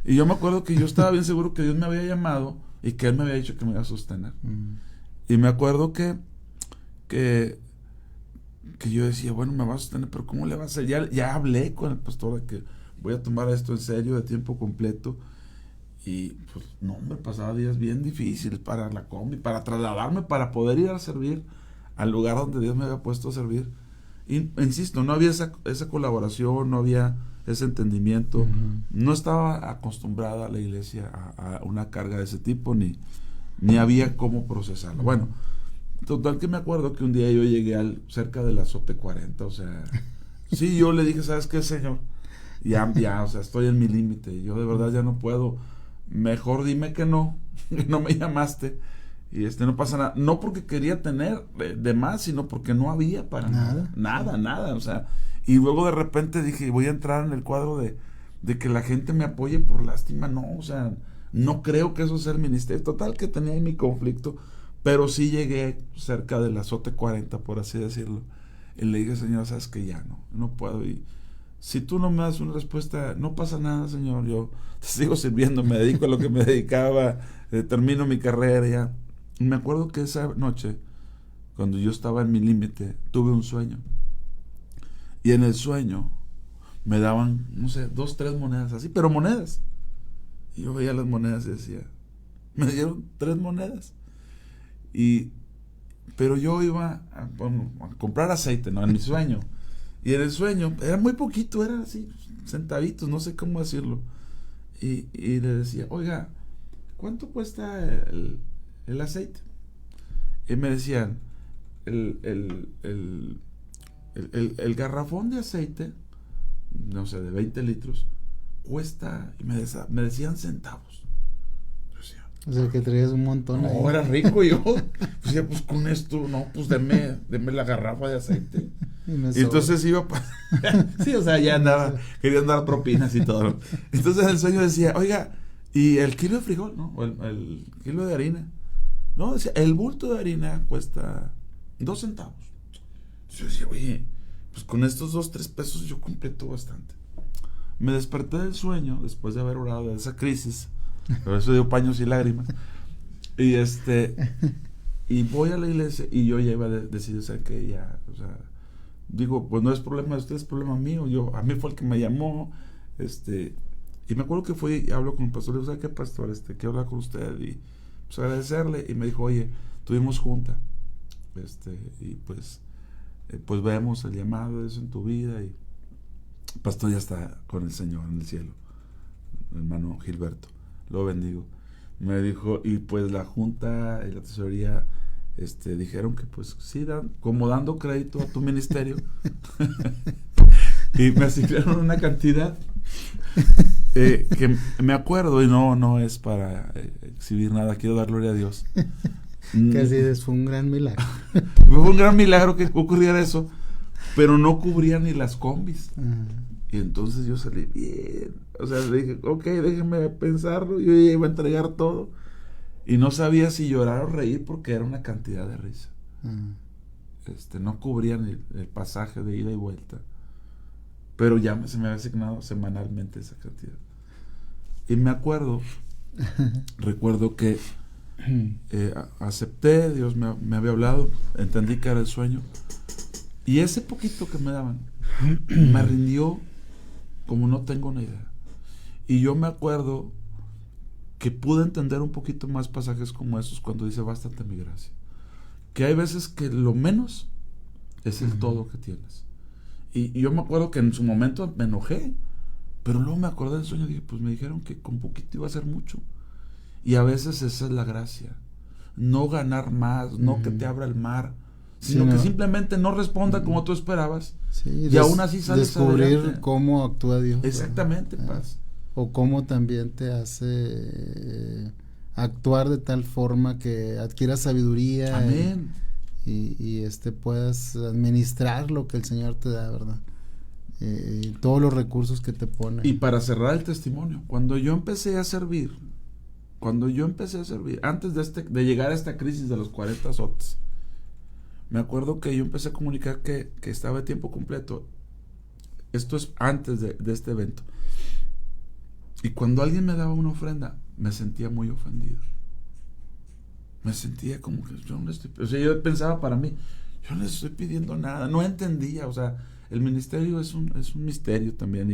Y yo me acuerdo que yo estaba bien seguro que Dios me había llamado y que Él me había dicho que me iba a sostener. Y me acuerdo que yo decía, bueno, me va a sostener, pero ¿cómo le va a hacer? Ya hablé con el pastor de que voy a tomar esto en serio, de tiempo completo. Y pues no, me pasaba días bien difíciles para la combi, para trasladarme, para poder ir a servir al lugar donde Dios me había puesto a servir. Y insisto, no había esa colaboración, no había ese entendimiento. No estaba acostumbrada a la iglesia a una carga de ese tipo, ni había cómo procesarlo. Bueno, total que me acuerdo que un día yo llegué cerca de la Azote 40, o sea, sí, yo le dije, ¿sabes qué, Señor? Ya, o sea, estoy en mi límite, yo de verdad ya no puedo, mejor dime que no me llamaste, y no pasa nada, no porque quería tener de más, sino porque no había para nada, o sea, y luego de repente dije, voy a entrar en el cuadro de que la gente me apoye por lástima, no, o sea, no creo que eso sea el ministerio. Total que tenía ahí mi conflicto, pero sí llegué cerca del Azote 40, por así decirlo, y le dije, Señor, sabes que ya no puedo, y si tú no me das una respuesta, no pasa nada, Señor, yo te sigo sirviendo, me dedico a lo que me dedicaba, termino mi carrera ya. Y me acuerdo que esa noche, cuando yo estaba en mi límite, tuve un sueño, y en el sueño me daban, no sé, 2, 3 monedas así, pero monedas, y yo veía las monedas y decía, me dieron 3 monedas, pero yo iba a comprar aceite, ¿no? En mi sueño. Y en el sueño, era muy poquito, era así, centavitos, no sé cómo decirlo. Y le decía, oiga, ¿cuánto cuesta el aceite? Y me decían, el garrafón de aceite, no sé, de 20 litros, cuesta, y me decían centavos. O sea, que traías un montón. No, ahí. Era rico yo. Pues con esto, no, pues deme la garrafa de aceite. Y entonces iba sí, o sea, ya andaba, quería andar propinas y todo. Entonces el sueño decía, oiga, ¿y el kilo de frijol? ¿No? O el kilo de harina. No, decía, el bulto de harina cuesta 2 centavos. Yo decía, oye, pues con estos 2, 3 pesos yo completo bastante. Me desperté del sueño después de haber orado de esa crisis. Por eso dio paños y lágrimas. Y voy a la iglesia y yo ya iba a decidir, o sea, que ya, o sea, digo, pues no es problema de ustedes, es problema mío. A mí fue el que me llamó, y me acuerdo que fui y hablo con el pastor, le digo, ¿sabe qué, pastor? Quiero hablar con usted y pues agradecerle. Y me dijo, oye, tuvimos junta, y pues vemos el llamado de eso en tu vida, y el pastor ya está con el Señor en el cielo, hermano Gilberto, lo bendigo. Me dijo, y pues la junta y la tesorería dijeron que pues sí, como dando crédito a tu ministerio, y me asignaron una cantidad que me acuerdo, y no es para exhibir nada, quiero dar gloria a Dios. Que así fue un gran milagro. Fue un gran milagro que ocurriera eso, pero no cubría ni las combis. Y entonces yo salí bien, o sea, le dije, ok, déjenme pensarlo, yo ya iba a entregar todo, y no sabía si llorar o reír porque era una cantidad de risa. No cubría ni el pasaje de ida y vuelta, pero ya se me había asignado semanalmente esa cantidad. Y me recuerdo que acepté, Dios me había hablado, entendí que era el sueño, y ese poquito que me daban me rindió como no tengo una idea. Y yo me acuerdo que pude entender un poquito más pasajes como esos cuando dice bástate mi gracia, que hay veces que lo menos es el todo que tienes. Y yo me acuerdo que en su momento me enojé, pero luego me acordé del sueño y dije, pues me dijeron que con poquito iba a ser mucho. Y a veces esa es la gracia, no ganar más, no que te abra el mar, sino que simplemente no responda como tú esperabas, y aún así sales descubrir adelante. Cómo actúa Dios. Exactamente, Paz. O cómo también te hace actuar de tal forma que adquieras sabiduría. Amén. Y puedas administrar lo que el Señor te da, ¿verdad? Todos los recursos que te pone. Y para cerrar el testimonio, cuando yo empecé a servir, antes de llegar a esta crisis de los 40 azotes, me acuerdo que yo empecé a comunicar que estaba de tiempo completo. Esto es antes de este evento. Y cuando alguien me daba una ofrenda, me sentía muy ofendido. Me sentía como que yo no estoy... O sea, yo pensaba para mí, yo no estoy pidiendo nada. No entendía, o sea, el ministerio es un misterio también,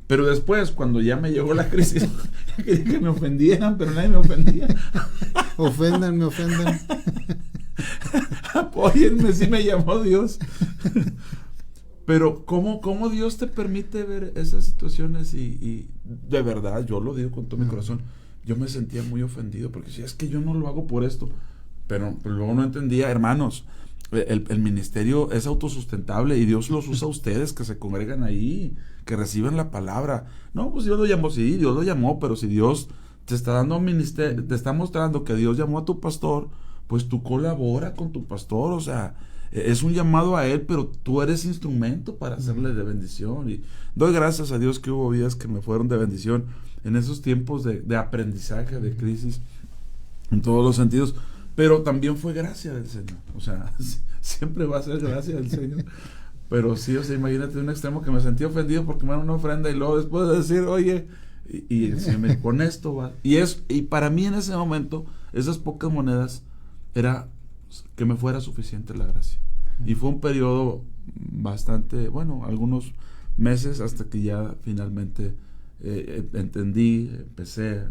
Pero después, cuando ya me llegó la crisis, quería que me ofendieran, pero nadie me ofendía. Oféndanme. Apóyenme, sí me llamó Dios. Pero ¿cómo Dios te permite ver esas situaciones? Y de verdad, yo lo digo con todo mi corazón, yo me sentía muy ofendido, porque decía, es que yo no lo hago por esto. Pero luego no entendía, hermanos, el ministerio es autosustentable y Dios los usa a ustedes que se congregan ahí, que reciben la palabra. No, pues Dios lo llamó, sí, Dios lo llamó, pero si Dios te está dando ministerio, te está mostrando que Dios llamó a tu pastor, pues tú colabora con tu pastor, o sea, es un llamado a él, pero tú eres instrumento para hacerle de bendición. Y doy gracias a Dios que hubo vidas que me fueron de bendición en esos tiempos de aprendizaje, de crisis, en todos los sentidos. Pero también fue gracia del Señor, o sea, siempre va a ser gracia del Señor. Pero sí, o sea, imagínate un extremo que me sentí ofendido porque me dan una ofrenda y luego después de decir, oye, y con esto va. Y para mí en ese momento, esas pocas monedas era que me fuera suficiente la gracia. Y fue un periodo bastante, bueno, algunos meses hasta que ya finalmente entendí, empecé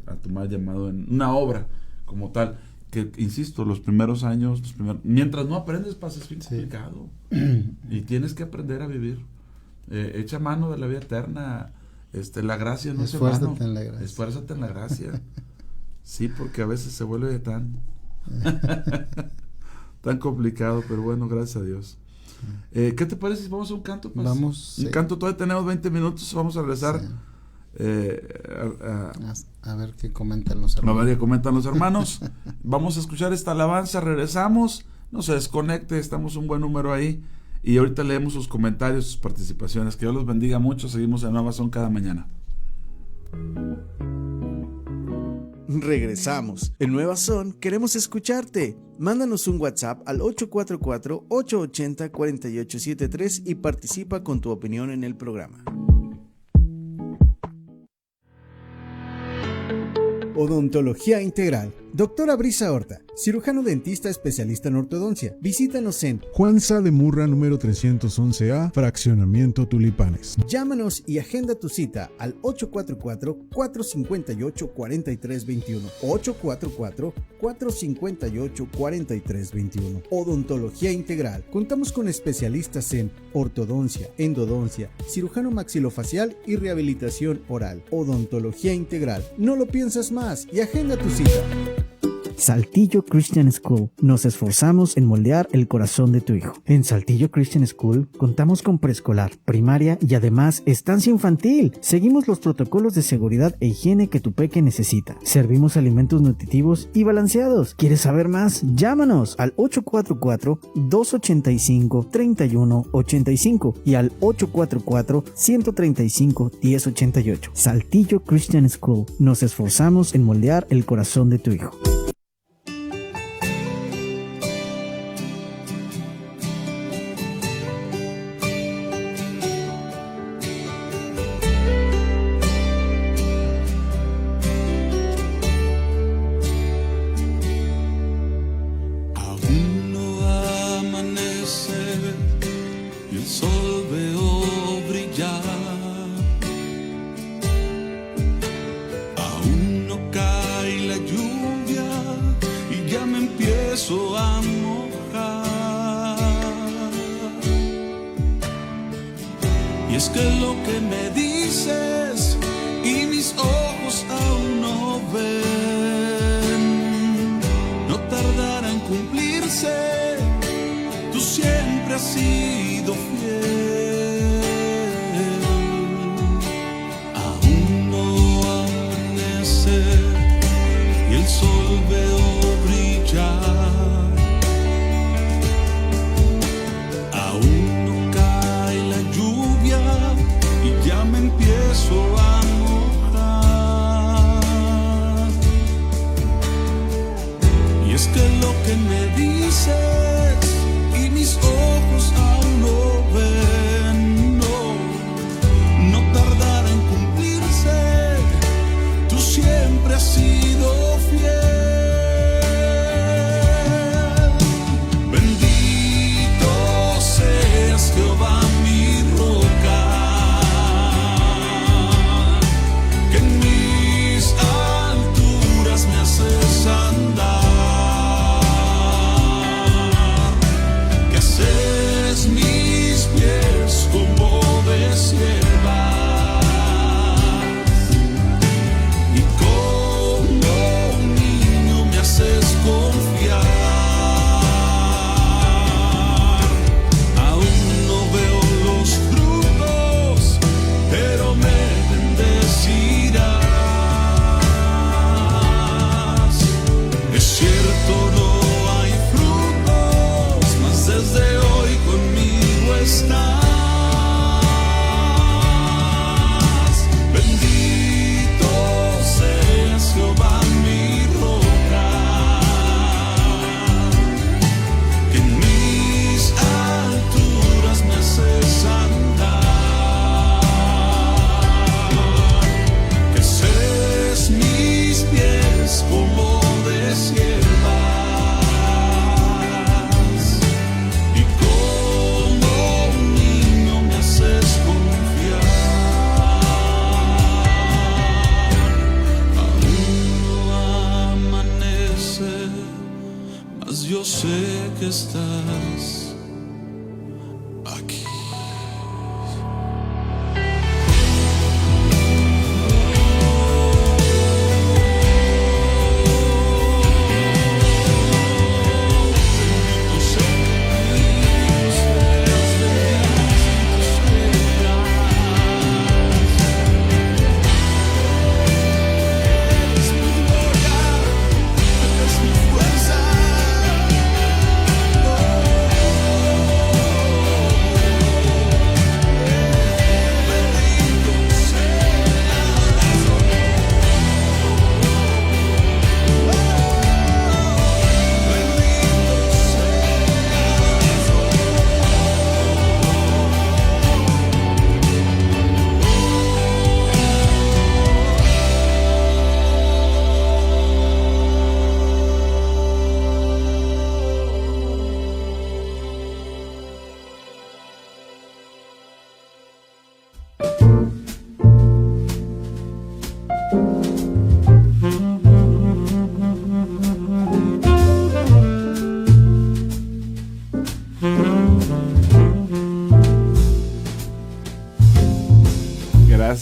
a tomar llamado en una obra como tal. Que, insisto, los primeros años, mientras no aprendes, es bien complicado. Y tienes que aprender a vivir. Echa mano de la vida eterna. La gracia no es vano. Esfuérzate en la gracia. Sí, porque a veces se vuelve tan complicado, pero bueno, gracias a Dios. ¿Qué te parece si vamos a un canto? Pues? Vamos. Un canto, todavía tenemos 20 minutos, vamos a regresar. Sí. A ver qué comentan los hermanos. Vamos a escuchar esta alabanza, regresamos, no se desconecte, estamos un buen número ahí y ahorita leemos sus comentarios, sus participaciones. Que Dios los bendiga mucho. Seguimos en Nueva Son cada mañana. Regresamos. En Nueva Son queremos escucharte. Mándanos un WhatsApp al 844-880-4873 y participa con tu opinión en el programa. Odontología Integral. Doctora Brisa Horta, cirujano dentista especialista en ortodoncia. Visítanos en Juan Sá de Murra número 311A, Fraccionamiento Tulipanes. Llámanos y agenda tu cita al 844-458-4321. 844-458-4321. Odontología Integral. Contamos con especialistas en ortodoncia, endodoncia, cirujano maxilofacial y rehabilitación oral. Odontología Integral. No lo piensas más y agenda tu cita. Saltillo Christian School. Nos esforzamos en moldear el corazón de tu hijo. En Saltillo Christian School contamos con preescolar, primaria y además estancia infantil. Seguimos los protocolos de seguridad e higiene que tu peque necesita. Servimos alimentos nutritivos y balanceados. ¿Quieres saber más? Llámanos al 844-285-3185 y al 844-135-1088. Saltillo Christian School. Nos esforzamos en moldear el corazón de tu hijo.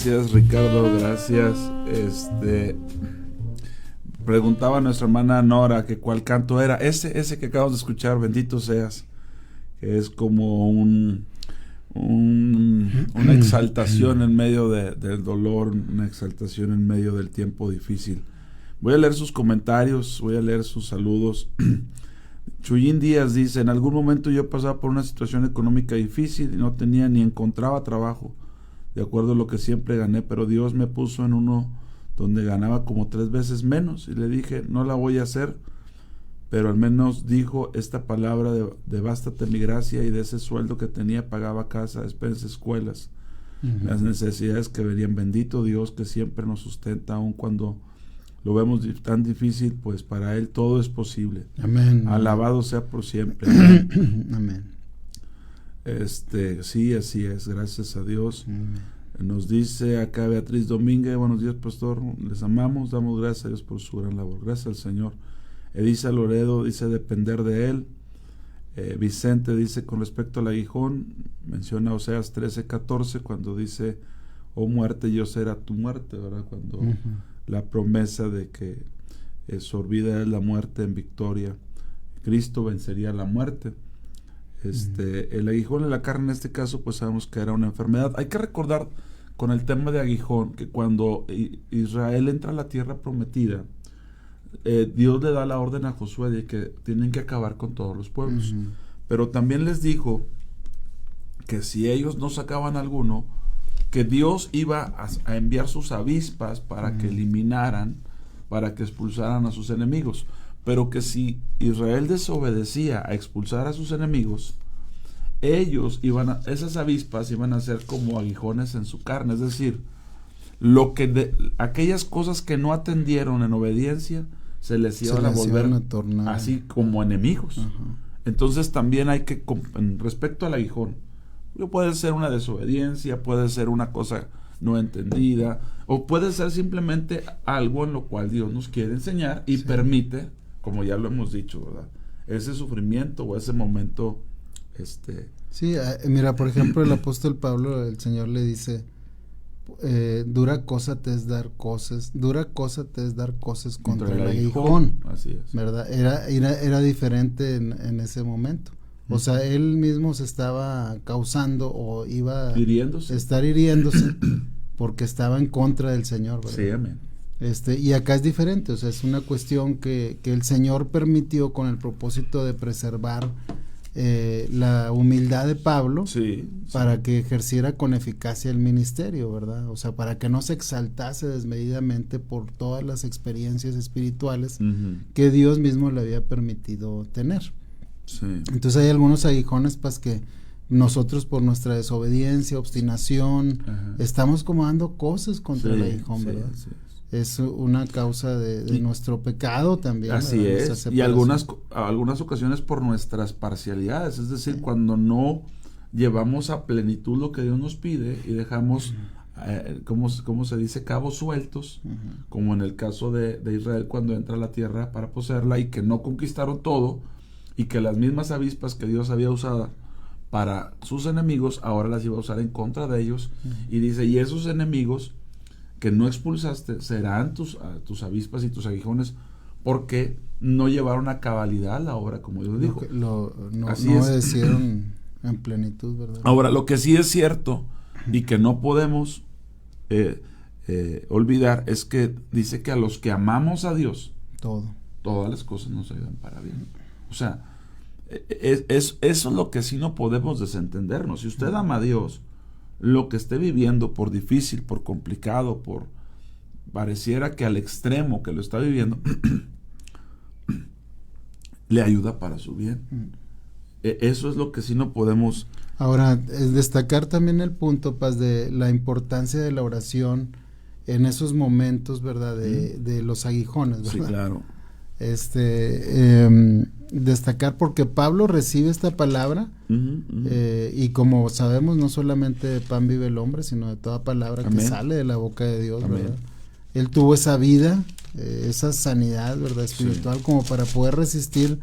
Gracias, Ricardo, gracias. Preguntaba nuestra hermana Nora que cuál canto era. Ese que acabamos de escuchar, Bendito Seas, que es como una exaltación en medio del dolor, una exaltación en medio del tiempo difícil. Voy a leer sus comentarios, voy a leer sus saludos. Chuyín Díaz dice: en algún momento yo pasaba por una situación económica difícil y no tenía ni encontraba trabajo, de acuerdo a lo que siempre gané, pero Dios me puso en uno donde ganaba como 3 veces menos, y le dije, no la voy a hacer, pero al menos dijo esta palabra de bástate mi gracia, y de ese sueldo que tenía pagaba casa, despensas, escuelas, las necesidades que venían. Bendito Dios que siempre nos sustenta, aun cuando lo vemos tan difícil, pues para Él todo es posible. Amén. Alabado sea por siempre. Amén. Sí, así es, gracias a Dios. Amén. Nos dice acá Beatriz Domínguez: buenos días, pastor, les amamos, damos gracias a Dios por su gran labor. Gracias al Señor. Elisa Loredo dice depender de Él. Vicente dice con respecto al aguijón, menciona Oseas 13:14, cuando dice, oh muerte, yo será tu muerte, ¿verdad? Cuando la promesa de que sorbida es la muerte en victoria, Cristo vencería la muerte. El aguijón en la carne, en este caso, pues sabemos que era una enfermedad. Hay que recordar con el tema de aguijón que cuando Israel entra a la tierra prometida, Dios le da la orden a Josué de que tienen que acabar con todos los pueblos, pero también les dijo que si ellos no sacaban alguno, que Dios iba a enviar sus avispas para que eliminaran, para que expulsaran a sus enemigos, pero que si Israel desobedecía a expulsar a sus enemigos, esas avispas iban a ser como aguijones en su carne, es decir, aquellas cosas que no atendieron en obediencia se les iban a volver así como enemigos. Entonces también hay que, respecto al aguijón, puede ser una desobediencia, puede ser una cosa no entendida, o puede ser simplemente algo en lo cual Dios nos quiere enseñar y permite, como ya lo hemos dicho, ¿verdad?, ese sufrimiento o ese momento. Sí, mira, por ejemplo, el apóstol Pablo, el Señor le dice, dura cosa te es dar cosas contra el aguijón. Así es. ¿Verdad? Era diferente en ese momento. O sea, él mismo se estaba causando o iba a estar hiriéndose porque estaba en contra del Señor, ¿verdad? Sí, amén. Y acá es diferente, o sea, es una cuestión que el Señor permitió con el propósito de preservar la humildad de Pablo, para que ejerciera con eficacia el ministerio, ¿verdad? O sea, para que no se exaltase desmedidamente por todas las experiencias espirituales que Dios mismo le había permitido tener. Entonces hay algunos aguijones, pues, que nosotros por nuestra desobediencia, obstinación, estamos como dando cosas contra el aguijón, ¿verdad? Es una causa de nuestro pecado también. Así es, y algunas ocasiones por nuestras parcialidades, es decir, cuando no llevamos a plenitud lo que Dios nos pide y dejamos, ¿cómo se dice?, cabos sueltos, como en el caso de Israel cuando entra a la tierra para poseerla y que no conquistaron todo, y que las mismas avispas que Dios había usado para sus enemigos, ahora las iba a usar en contra de ellos, y dice, y esos enemigos que no expulsaste serán tus avispas y tus aguijones, porque no llevaron a cabalidad la obra, como Dios dijo. No obedecieron en plenitud, ¿verdad? Ahora, lo que sí es cierto y que no podemos olvidar es que dice que a los que amamos a Dios, todas las cosas nos ayudan para bien. O sea, eso es lo que sí no podemos desentendernos. Si usted ama a Dios, lo que esté viviendo, por difícil, por complicado, por pareciera que al extremo que lo está viviendo, le ayuda para su bien. Eso es lo que sí no podemos. Ahora, destacar también el punto, Paz, de la importancia de la oración en esos momentos, ¿verdad?, de los aguijones, ¿verdad? Sí, claro. Destacar porque Pablo recibe esta palabra y como sabemos, no solamente de pan vive el hombre, sino de toda palabra que sale de la boca de Dios, ¿verdad? Él tuvo esa vida, esa sanidad, ¿verdad?, espiritual, como para poder resistir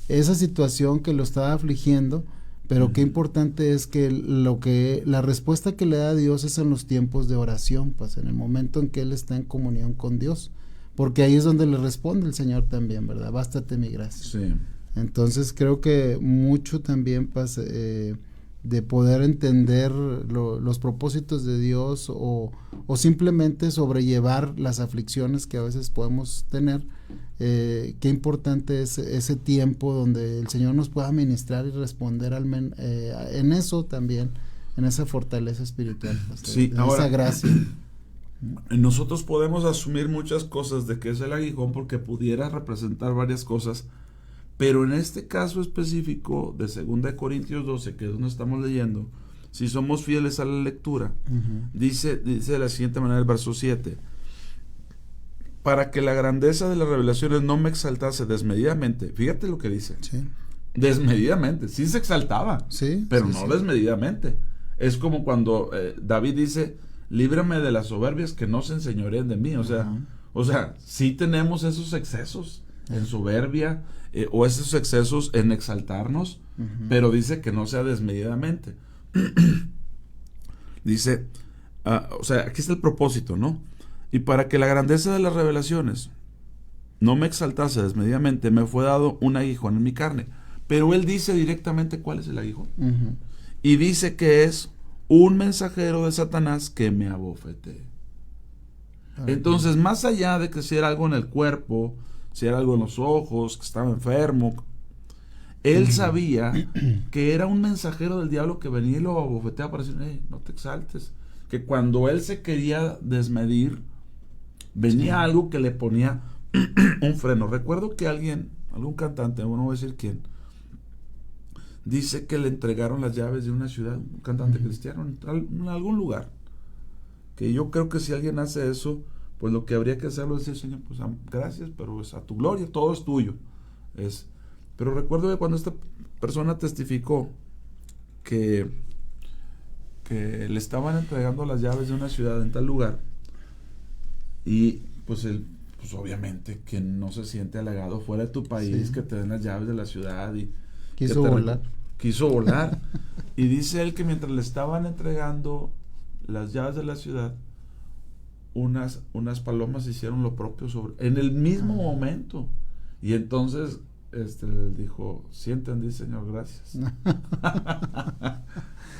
esa situación que lo estaba afligiendo, Pero qué importante es que la respuesta que le da a Dios es en los tiempos de oración, pues en el momento en que él está en comunión con Dios, porque ahí es donde le responde el Señor también, ¿verdad? Bástate mi gracia. Sí. Entonces creo que mucho también pues, de poder entender los propósitos de Dios o simplemente sobrellevar las aflicciones que a veces podemos tener, qué importante es ese tiempo donde el Señor nos pueda ministrar y responder en eso también, en esa fortaleza espiritual, pues, sí, en ahora, esa gracia. Nosotros podemos asumir muchas cosas de que es el aguijón porque pudiera representar varias cosas, pero en este caso específico de 2 Corintios 12, que es donde estamos leyendo, si somos fieles a la lectura, dice de la siguiente manera el verso 7: para que la grandeza de las revelaciones no me exaltase desmedidamente. Fíjate lo que dice. Sí. Desmedidamente, sí se exaltaba, sí, pero sí, no sí. desmedidamente. Es como cuando David dice: líbrame de las soberbias que no se enseñoreen de mí. O sea, sí tenemos esos excesos en soberbia, o esos excesos en exaltarnos, pero dice que no sea desmedidamente. Dice, o sea, aquí está el propósito, ¿no? Y para que la grandeza de las revelaciones no me exaltase desmedidamente, me fue dado un aguijón en mi carne. Pero él dice directamente cuál es el aguijón. Y dice que es un mensajero de Satanás que me abofetee. Entonces, más allá de que si era algo en el cuerpo, si era algo en los ojos, que estaba enfermo, él sabía que era un mensajero del diablo que venía y lo abofeteaba para decir: hey, no te exaltes. Que cuando él se quería desmedir, venía algo que le ponía un freno. Recuerdo que algún cantante, no voy a decir quién, dice que le entregaron las llaves de una ciudad, un cantante cristiano, en algún lugar. Que yo creo que si alguien hace eso, pues lo que habría que hacerlo es decir: Señor, pues gracias, pero es a tu gloria, todo es tuyo. Pero recuerdo que cuando esta persona testificó que le estaban entregando las llaves de una ciudad en tal lugar, y pues él, pues obviamente, quien no se siente halagado fuera de tu país, que te den las llaves de la ciudad, y quiso volar. Y dice él que mientras le estaban entregando las llaves de la ciudad, unas palomas hicieron lo propio en el mismo momento. Y entonces dijo: sí entendí, Señor, gracias.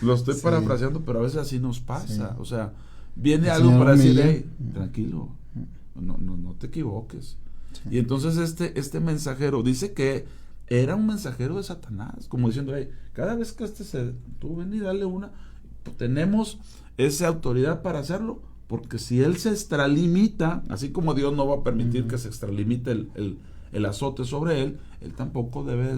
Lo estoy parafraseando, pero a veces así nos pasa. O sea, viene algo para decir: hey, tranquilo, no te equivoques. Y entonces este mensajero dice que era un mensajero de Satanás, como diciendo: hey, cada vez que tú ven y dale una, pues tenemos esa autoridad para hacerlo, porque si él se extralimita, así como Dios no va a permitir que se extralimite el azote sobre él tampoco debe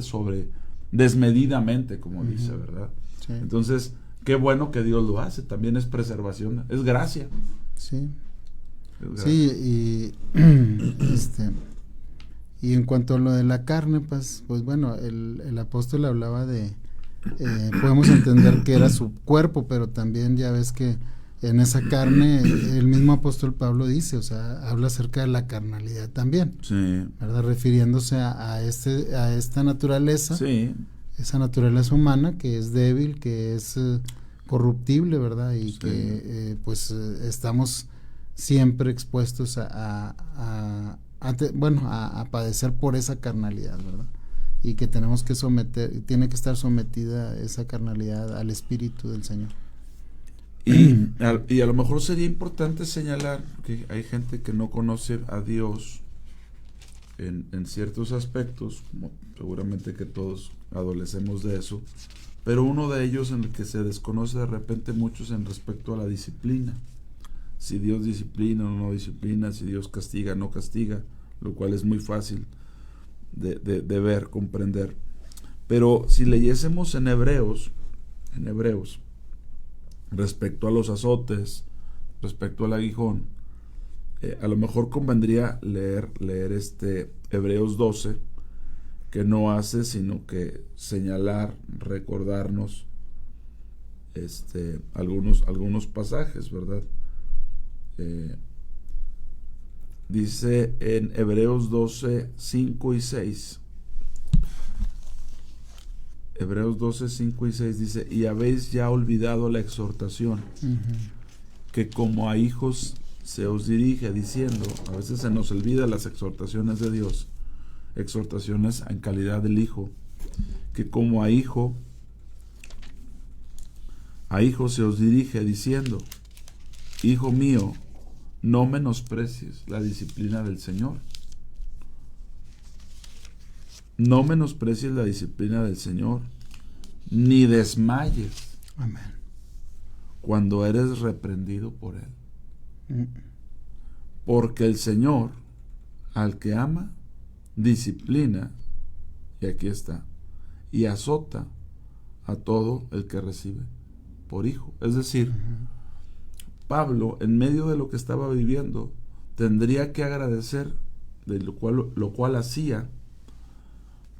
desmedidamente, como dice, ¿verdad? Sí. Entonces, qué bueno que Dios lo hace, también es preservación, es gracia. Sí. Sí, y en cuanto a lo de la carne, pues bueno, el apóstol hablaba de, podemos entender que era su cuerpo, pero también ya ves que en esa carne, el mismo apóstol Pablo dice, o sea, habla acerca de la carnalidad también, ¿verdad? Refiriéndose a esta naturaleza, esa naturaleza humana que es débil, que es corruptible, ¿verdad? Y que pues estamos siempre expuestos a padecer por esa carnalidad, ¿verdad? Y que tenemos que tiene que estar sometida esa carnalidad al Espíritu del Señor. Y a lo mejor sería importante señalar que hay gente que no conoce a Dios en ciertos aspectos, como seguramente que todos adolecemos de eso, pero uno de ellos en el que se desconoce de repente muchos en respecto a la disciplina. Si Dios disciplina o no disciplina, si Dios castiga o no castiga, lo cual es muy fácil de ver, comprender. Pero si leyésemos en Hebreos, respecto a los azotes, respecto al aguijón, a lo mejor convendría leer Hebreos 12, que no hace sino que señalar, recordarnos algunos pasajes, ¿verdad? Dice en Hebreos 12, 5 y 6, Hebreos 12, 5 y 6 dice, y habéis ya olvidado la exhortación, que como a hijos se os dirige, diciendo, a veces se nos olvida las exhortaciones de Dios, exhortaciones en calidad del hijo, que como a hijo se os dirige, diciendo, hijo mío, no menosprecies la disciplina del Señor. No menosprecies la disciplina del Señor, ni desmayes. Amén. Cuando eres reprendido por Él. Porque el Señor, al que ama, disciplina, y aquí está, y azota a todo el que recibe por hijo. Es decir, Pablo, en medio de lo que estaba viviendo, tendría que agradecer de lo cual hacía,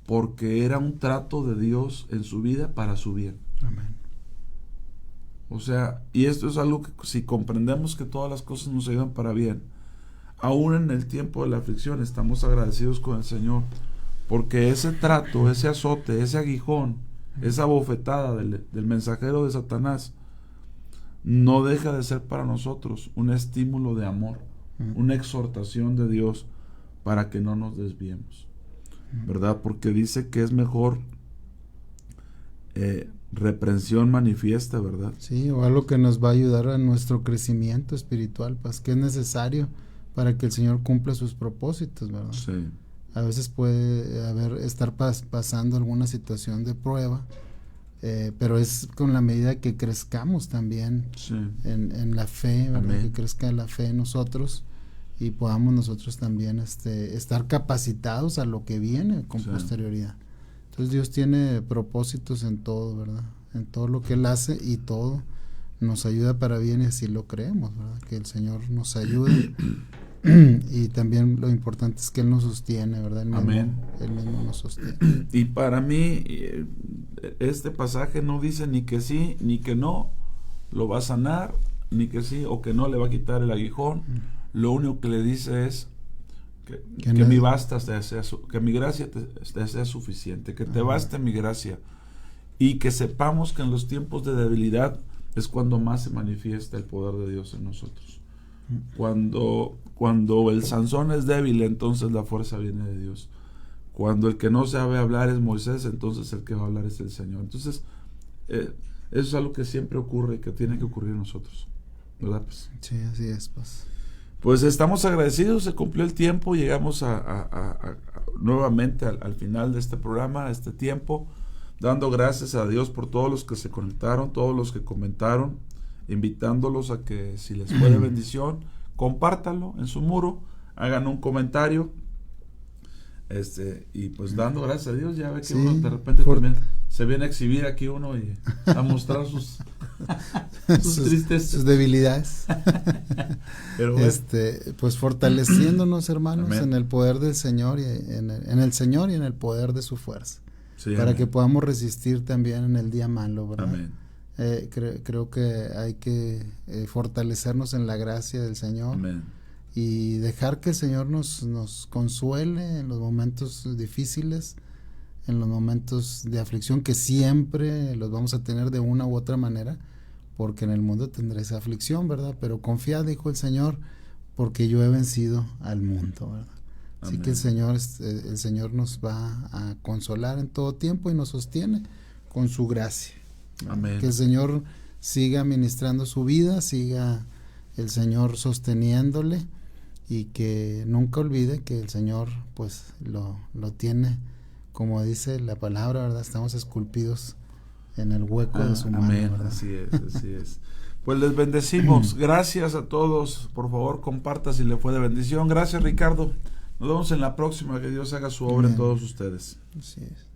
porque era un trato de Dios en su vida para su bien. Amén. O sea, y esto es algo que si comprendemos que todas las cosas nos ayudan para bien, aún en el tiempo de la aflicción estamos agradecidos con el Señor, porque ese trato, ese azote, ese aguijón, esa bofetada del mensajero de Satanás, no deja de ser para nosotros un estímulo de amor, una exhortación de Dios para que no nos desviemos, ¿verdad? Porque dice que es mejor reprensión manifiesta, ¿verdad? Sí, o algo que nos va a ayudar a nuestro crecimiento espiritual, pues que es necesario para que el Señor cumpla sus propósitos, ¿verdad? Sí. A veces puede estar pasando alguna situación de prueba, pero es con la medida que crezcamos también en la fe, ¿verdad? Que crezca la fe en nosotros y podamos nosotros también estar capacitados a lo que viene con posterioridad. Entonces Dios tiene propósitos en todo, ¿verdad? En todo lo que Él hace, y todo nos ayuda para bien, y así lo creemos, ¿verdad? Que el Señor nos ayude. Y también lo importante es que Él nos sostiene, ¿verdad? Él mismo nos sostiene. Y para mí este pasaje no dice ni que sí ni que no lo va a sanar, ni que sí o que no le va a quitar el aguijón. Lo único que le dice es que mi basta que mi gracia te sea suficiente, que te baste mi gracia, y que sepamos que en los tiempos de debilidad es cuando más se manifiesta el poder de Dios en nosotros. Cuando el Sansón es débil, entonces la fuerza viene de Dios. Cuando el que no sabe hablar es Moisés, entonces el que va a hablar es el Señor. Entonces eso es algo que siempre ocurre y que tiene que ocurrir en nosotros, ¿verdad? Pues, sí, así es, pues estamos agradecidos, se cumplió el tiempo, llegamos nuevamente al final de este programa, a este tiempo, dando gracias a Dios por todos los que se conectaron, todos los que comentaron, invitándolos a que si les fue de bendición, compártanlo en su muro, hagan un comentario, y pues dando gracias a Dios. Ya ve que uno de repente también se viene a exhibir aquí uno y a mostrar sus tristezas, sus debilidades. Pero bueno, pues fortaleciéndonos, hermanos, amén, en el poder del Señor, y en el Señor y en el poder de su fuerza, para amén, que podamos resistir también en el día malo, ¿verdad? Amén. Creo que hay que fortalecernos en la gracia del Señor. Amén. Y dejar que el Señor nos consuele en los momentos difíciles, en los momentos de aflicción, que siempre los vamos a tener de una u otra manera, porque en el mundo tendréis aflicción, ¿verdad? Pero confiad, dijo el Señor, porque yo he vencido al mundo, ¿verdad? Así Amén. que el Señor nos va a consolar en todo tiempo y nos sostiene con su gracia. Amén. Que el Señor siga ministrando su vida, siga el Señor sosteniéndole, y que nunca olvide que el Señor pues lo tiene, como dice la palabra, ¿verdad? Estamos esculpidos en el hueco de su mano. Amén, ¿verdad? así es. Pues les bendecimos. Gracias a todos. Por favor, comparta si le fue de bendición. Gracias, Ricardo. Nos vemos en la próxima. Que Dios haga su obra en todos ustedes. Así es.